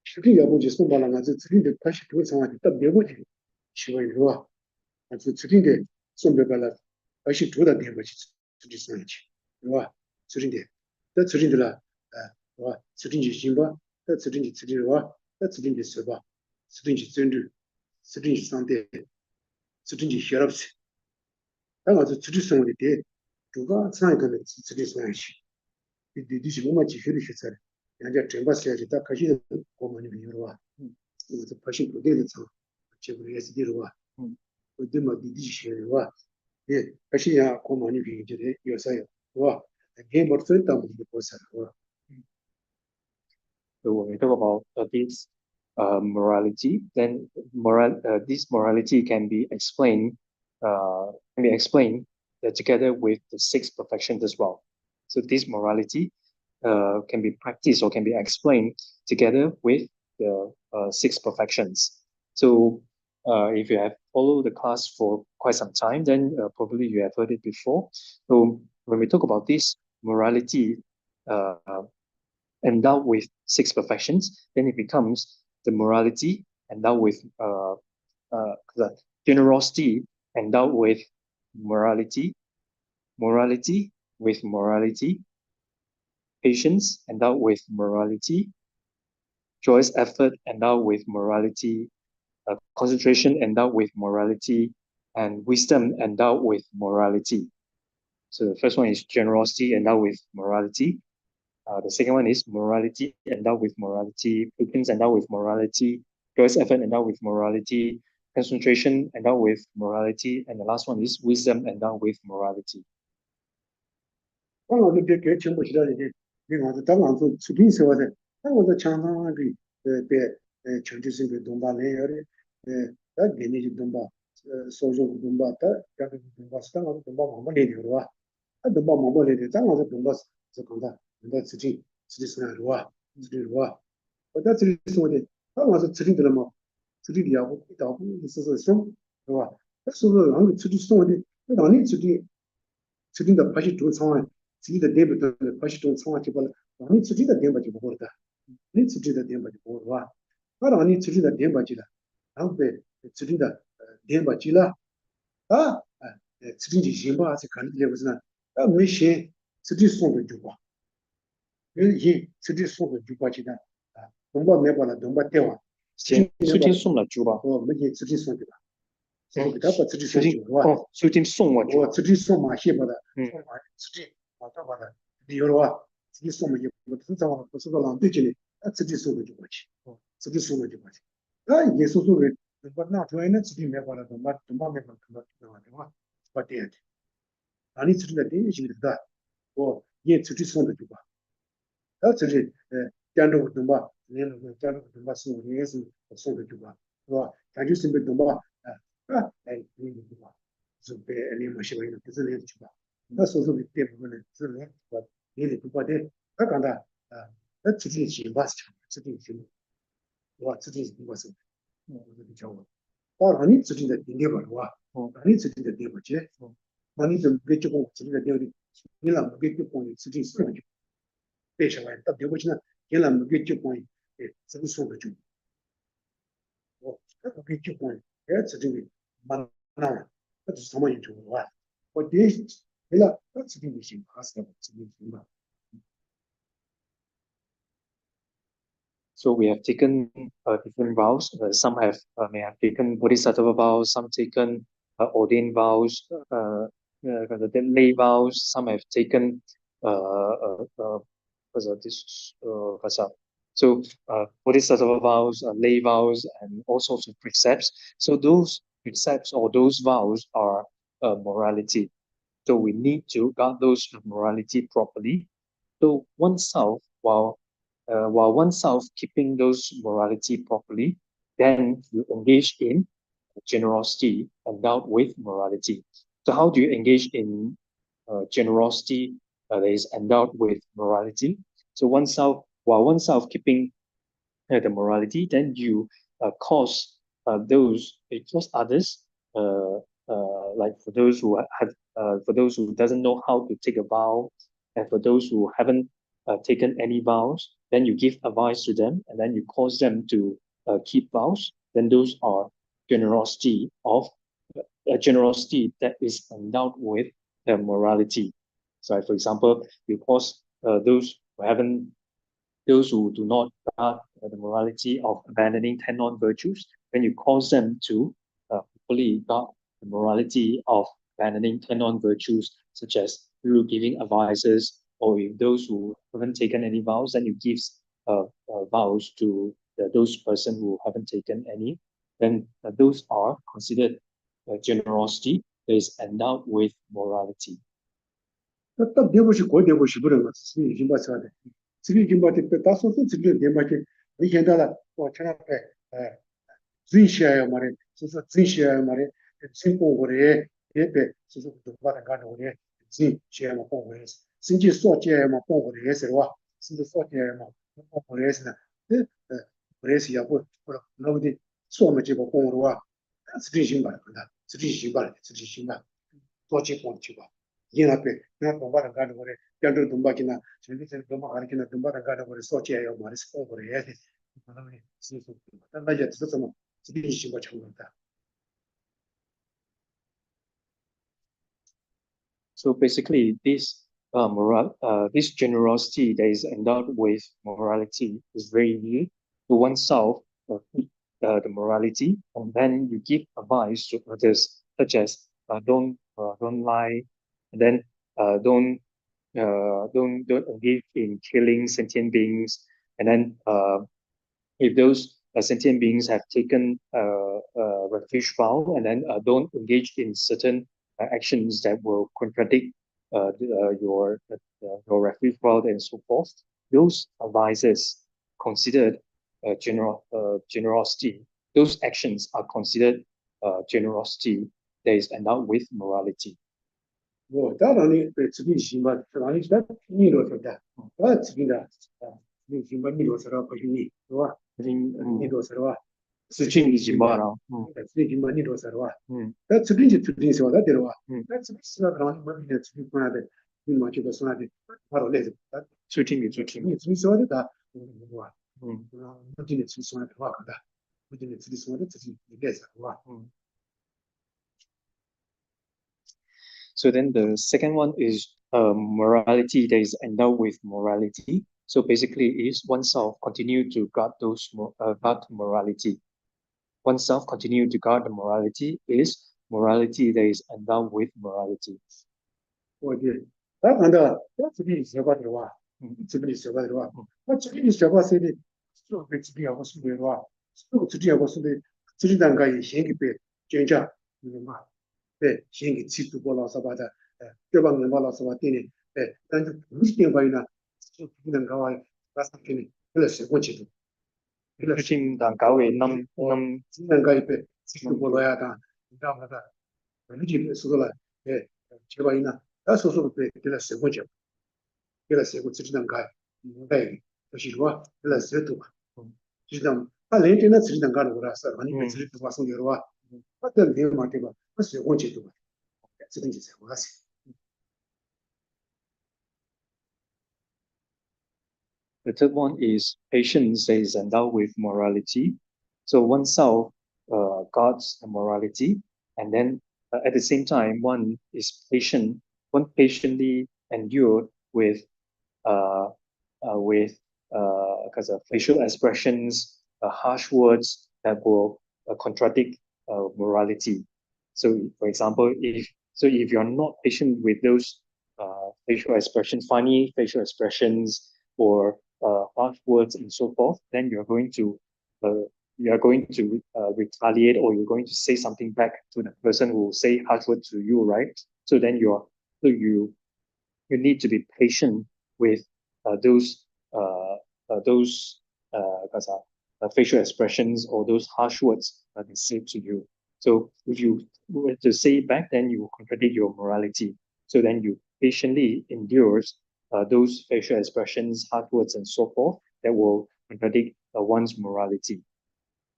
是真要不就是把那个是真的开始多上的，特别问题，是吧？是吧？那是真的送别个了，开始多的点过去，自己上去，是吧？是真的，那是真的了，是吧？是真的行吧？那是真的是真的吧？那是真的是吧？是真的真的，是真的上的，是真的学了不起。 那我就自己生活的点，主要上一个呢自己生去，你是我们继续的学出来，人家真把学习，他开始我们就没有了吧？我这拍新不对的场，结果也是的了吧？我对嘛弟学的吧？开始呀，我们就平时的有啥有，是吧？你没做到，我们就不是了，是吧？ So when we talk about this morality, then this morality can be explained together with the 6 perfections as well. So this morality can be practiced or can be explained together with the 6 perfections. So if you have followed the class for quite some time, then probably you have heard it before. So when we talk about this morality endowed with 6 perfections, then it becomes the morality endowed with the generosity endowed with morality, morality with morality, patience endowed with morality, joyous effort endowed with morality, concentration endowed with morality, and wisdom endowed with morality. So the first one is generosity endowed with morality. The second one is morality endowed with morality, patience endowed with morality, joyous effort endowed with morality, concentration endowed with morality, and the last one is wisdom endowed with morality. 当我这给全部知道的，另外是当我做出品说的，当我在墙上的别全体性别东巴那样的，给那些东巴，所有东巴，他这个东巴是当我东巴慢慢练的吧。等把毛毛来的，咱们是等把是刚才等到自己生的话，我在这里说的，他们是自己的了嘛，自己的呀，我到是送，是吧？那是不是让你自己送的？让你自己的把些种仓啊，自己的点不得，把些种仓啊就把了，让你自己的点吧就不好了的，你自己的点吧就不好是吧？那让你自己的点吧去了，然后被自己的点吧去了啊，自己的行吧是看的不是呢？没钱自己送的就吧，有钱自己送的就吧去的啊，东把没把了，东把掉啊，修经送了猪吧？没钱自己送的吧？给他把自己送就是吧？哦，修经送我猪，我自己送嘛，先把它送嘛，自己他把它理由了吧？自己送嘛，也不是不是说浪费钱的，自己送的就过去，自己送的就过去。那也说的，把拿出来那自己没把了，东把没把对吧？把点的，那你自己的点就的，我也自己送的就吧。自己讲着东把，讲着东把送，也是送的就吧，是吧？讲就是没东把，你吧，是被联盟协会的，不是联去吧？那所说的这部分呢，是联吧，联的不把的，他讲的那自己的想法是强，自己的想法，是吧？自己的想法是，这个叫我，把你自己的定力吧，是吧？把你自己的定力去，把你怎么给结果自己的定力，你那么给结果你自己送去。背上来，到别过去呢，也那么个结婚，怎么说的就，那个结婚，自己的蛮难，那就是他们研究的话，我爹为了他自己的心，还是自己的心吧。So we have taken different vows. Some have may have taken Bodhisattva vows, some taken ordained vows, the lay vows. Some have taken what's this what's up? So Bodhisattva vows, lay vows, and all sorts of precepts. So those precepts or those vows are morality. So we need to guard those morality properly. So oneself, while oneself keeping those morality properly, then you engage in generosity endowed with morality. So how do you engage in generosity that is endowed with morality? So while oneself keeping the morality, then you cause others, like for those who for those who doesn't know how to take a vow, and for those who haven't taken any vows, then you give advice to them, and then you cause them to keep vows. Then those are generosity of generosity that is endowed with morality. So, for example, you cause those who do not guard the morality of abandoning 10 non-virtues, then you cause them to fully guard the morality of abandoning 10 non-virtues, such as through giving advices, or if those who haven't taken any vows, then you give vows to those person who haven't taken any. Then those are considered generosity that is endowed with morality. 那到别过去，过别过去不能嘛，自己已经把啥的，自己已经把这个大多数自己的点把去，没想到了，我常常在最些呀嘛的，就是最些嘛的，最过过的，也别就是都把它干着的，最些嘛过过的，甚至少些嘛过过的也是哇，甚至少些嘛过过的也是呢，不也是要不那么的说嘛就不过的话，自己行吧，自己行吧，自己行吧，多去过去吧。이나 동바랑 가는 거래. 양들 동바기나 저기서 동바 가르치나 동바랑 가는 거래. 소치예요. 말해서 꼭 그래야 돼. 그다음에 진짜 나 이제 듣었으면 지들이 신고 참는다. So basically, this generosity that is endowed with morality is very new to oneself, the morality, and then you give advice to others, such as don't lie, and then don't engage in killing sentient beings, and then if those sentient beings have taken refuge vow, and then don't engage in certain actions that will contradict your refuge vow and so forth. Those advices considered generosity. Those actions are considered generosity that is endowed with morality. 뭐 다른이 지금 신발 아니 다 니로서다 다 지금다 니 신발 니로서라 거기니 좋아 니로서라 스칭 이지마라. 지금 니로서라 다 지금지 들리서다 데려와 다 지금 그런 뭐 이제 지금 하나데 이 뭐지도 소나데 바로 내서 수팅이 이 지금 다 와 어디에 지금 소나데 와 가다 어디에 지금 소나데 지금 내서 와 So then the second one is morality that is endowed with morality. So basically is oneself continue to guard guard morality. Oneself continue to guard the morality is morality that is endowed with morality. 어디 다 간다 지금 제가 들어와 지금 제가 들어와 지금 제가 세리 또 지금하고 수고해와 또 지금하고 수고 지금단가의 현기배 견자 뭐 네, 현기 지도 보라서 받아 교방을 받아서 왔더니 네, 단지 무슨 바이나 지금 가와 가서는 그래서 고치도 수팅 단가의 남 지금단가의 배 지도 보라야 다 그다음에다 리지 수도라 네, 제가이나 다소소 배 그래서 고쳐 그래서 고치는가 네, 그것이와 그래서 또 지금 알렌티나 지금 가는 거라서 아니 지금 와서 여러와 어떤 내용 말게 봐. 그래서 원제도 봐. 지금 이제 와서 The third one is patience that is endowed with morality. So oneself guards the morality, and then at the same time, one is patient. One patiently endured with because of facial expressions, harsh words that will contradict morality. So, for example, if you're not patient with those facial expressions, funny facial expressions, or harsh words and so forth, then you're going to retaliate, or you're going to say something back to the person who say harsh words to you, right? So then you need to be patient with those facial expressions or those harsh words that they say to you. So if you were to say it back, then you will contradict your morality. So then you patiently endure those facial expressions, harsh words, and so forth that will contradict one's morality.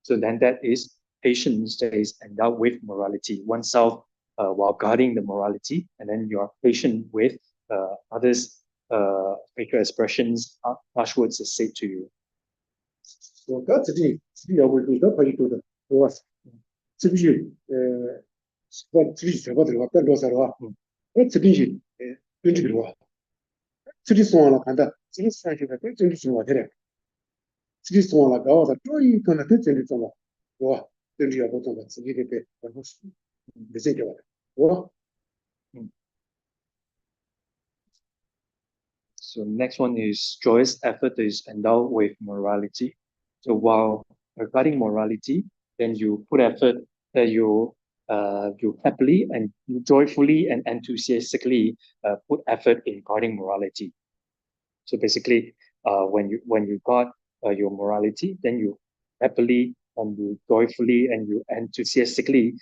So then that is patience that is endowed with morality, oneself while guarding the morality, and then you are patient with others' facial expressions, harsh words are said to you. 뭐 같이 지리하고 있다 거기도 좋았어. 지금 지금 제가 들어왔다 로사로 지금 왠지 들어와. 지리 송하나 간다. 지리 사이가 왠지 송하 되래. 지리 송하나 가와서 쪼이 거나 됐지 좀 와. 왠지하고 좀 지리 때 무슨 게 와. So next one is joyous effort is endowed with morality. So while regarding morality, then you put effort that you happily and joyfully and enthusiastically put effort in guarding morality. So basically, when you guard your morality, then you happily and you joyfully and you enthusiastically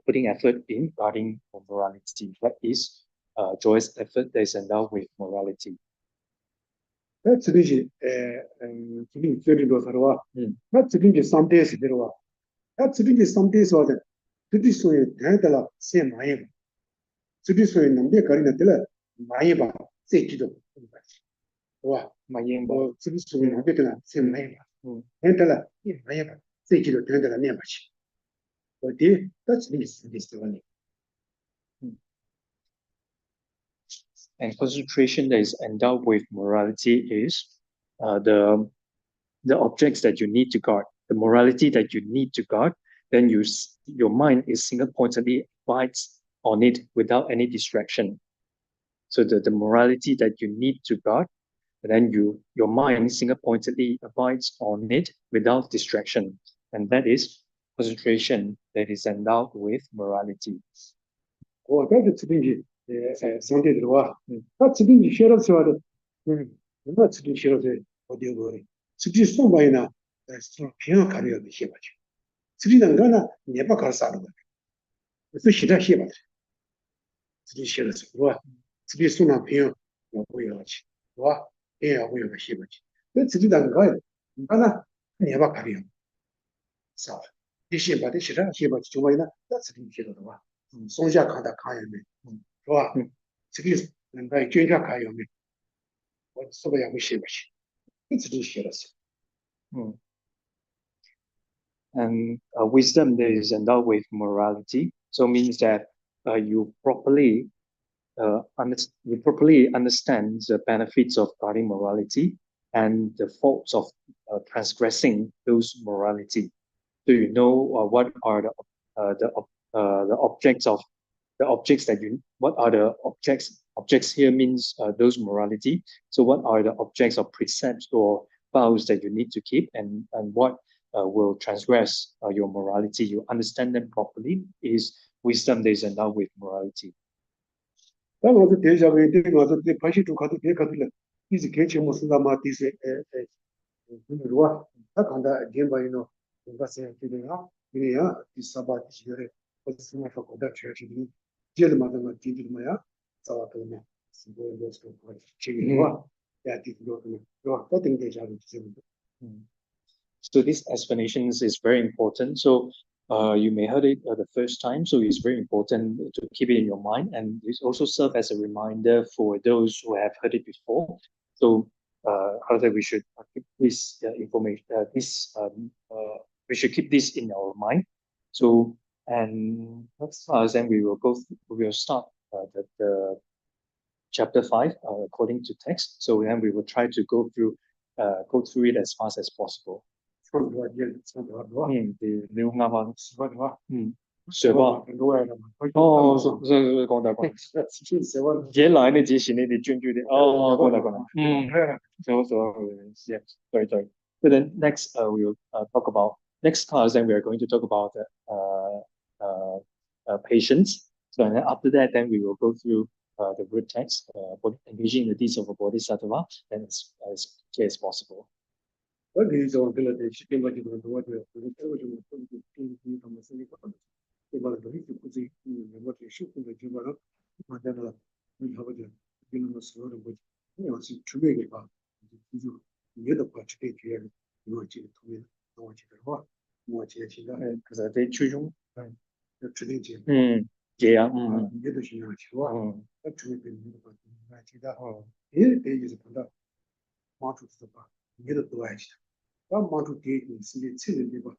putting effort in guarding morality. That is joyous effort that is endowed with morality. 지금 지금 저리로 살아와. 지금 상태에서 들어와. 지금 상태에서 와서 드디소에 대달라 세 많이 봐. 드디소에 남대 가리나 들 많이 봐. 세기도 와 많이 봐. 드디소에 남대들 세 많이 봐. 대달라 많이 봐. 세기도 대달라 내 봐지. 어디 지금 있어. And concentration that is endowed with morality is the objects that you need to guard, the morality that you need to guard. Then your mind is single-pointedly abides on it without any distraction. So the morality that you need to guard, then your mind single-pointedly abides on it without distraction, and that is concentration that is endowed with morality. 상태 들어와. 지금 싫어서 와도 누가 지금 싫어서 어디 거리. 지금 손바이나 그냥 가려야 돼 해봐지. 지리는 거나 내가 갈 사람. 그래서 시다 해봐. 自己写的是吧？自己送男朋友要不要去，是吧？也要不要写不去，那自己的你看呢？你把看的，是吧？你写吧，你写上写吧，就为呢，那自己写的对吧？松下看他看有没，是吧？自己能够捐下看有没？我是不是也会写不去？你自己写的是。And wisdom that is endowed with morality, so means that you properly understand the benefits of guarding morality and the faults of transgressing those morality. So you know what are the objects of the objects that you what are the objects here means those morality. So what are the objects of precepts or vows that you need to keep, and what will transgress your morality? You understand them properly is wisdom that is endowed with morality. 那我是点下面对我是对排泄主考的别考的了，一直给节目是那么第是如果他看到原本呢，我是觉得啊，因为啊，第三把第几个人，我是么说过的确实的，接着嘛那么弟弟么呀，早都呢，是不是说过这个话，呀弟弟多呢，是吧？那等点下面这个。So this explanations is very important. So you may heard it the first time, so it's very important to keep it in your mind, and it also serve as a reminder for those who have heard it before. So how that we should keep this information, we should keep this in our mind. So and next class, then we will start the chapter 5 according to text. So then we will try to go through it as fast as possible. 你啱啱上吧？哦，是講大講。嘢嚟你之前你哋專注啲。哦，講大講。Yeah, sorry. So then next we will talk about next class. Then we are going to talk about patience. So and then after that, then we will go through the root text, engaging the deeds of a bodhisattva, and as clear as possible. 我给找给了的，是跟我这个我这，我就他们生意搞的，对吧？东西不是，我这手工的就完了，我在那，你看我这，跟他们所有的我，你要是出门的话，就别的话去给别人，我这个同面，我这个话，我这现在，其實你最終要出点钱，嘢啊，别的需要去哇，要出门给你的话，我记得，别就是碰到，马出的话，别的都爱去的。 那马祖第一是个策略对吧？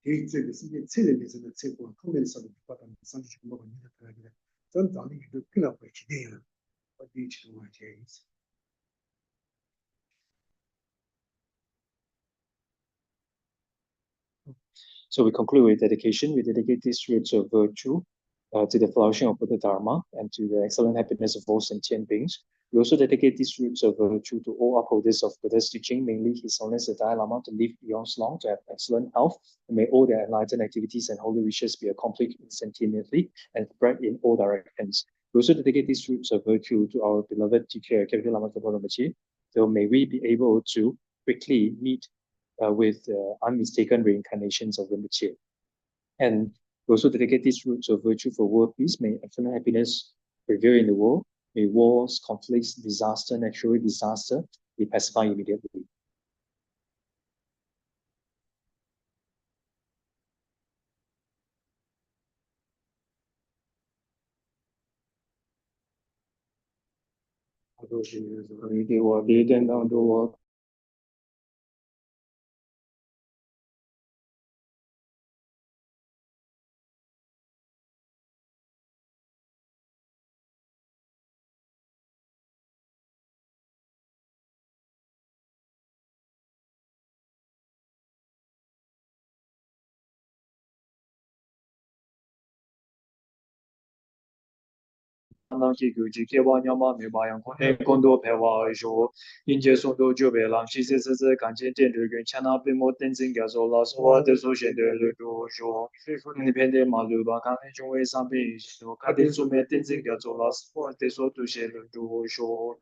第一这个是个策略的这个策略，后面上面把它上去什么问题的出来的，真长的一个更要回去的呀，我第一次我这意思。So we conclude with dedication. We dedicate these roots of virtue to the flourishing of Buddha Dharma and to the excellent happiness of all sentient beings. We also dedicate these roots of virtue to all upholders of Buddha's teaching, mainly His Holiness the Dalai Lama, to live beyond long, to have excellent health, and may all their enlightened activities and holy wishes be accomplished instantaneously and spread in all directions. We also dedicate these roots of virtue to our beloved teacher, Kapil Lama Tsopan. So may we be able to quickly meet with unmistaken reincarnations of Rinpoche. And we also dedicate these roots of virtue for world peace. May excellent happiness prevail in the world. May wars, conflicts, disaster, natural disaster be pacified immediately. 当地估计给我娘妈没把养，国内更多陪我说，迎接送到就别让，其实是感情点对跟前那边我等真个说，老师我的首先对路都说，你偏的马路吧，看你中为上边说，看定说没等真个做老师我的说都些路都说，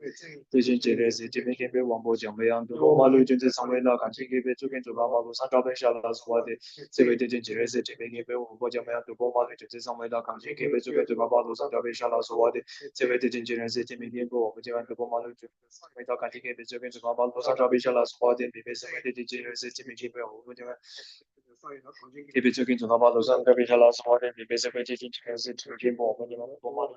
最近这段时间每天被王博讲没样，都马路就在上面了，感情给别左边左边马路上照片下老师我的，这位最近这段时间每天被王博讲没样，都马路就在上面了，感情给别左边左边马路上照片下老师我的。这位的经纪人是这边给我们这边的马路就每到感情给别这边这个马路上照片下老师花店，别是为的经纪人是这边给我们这边给别这边这个马路上照片下老师花店，别是为的经纪人是这边给我们这边的马路。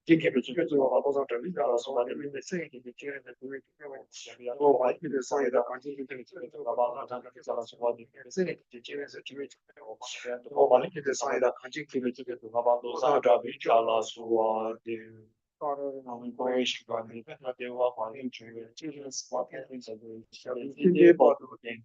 今天的这个马路上照片下老师花店，别是为的经纪人是这边给我们这边的上一道感情给别这边这个马路上照片下老师花店，别是为的经纪人是这边给我们这边的上一道感情给别这边这个马路上照片下老师花店。我们关于习惯的，那电话环境局就是 smart 的这个小的报道点。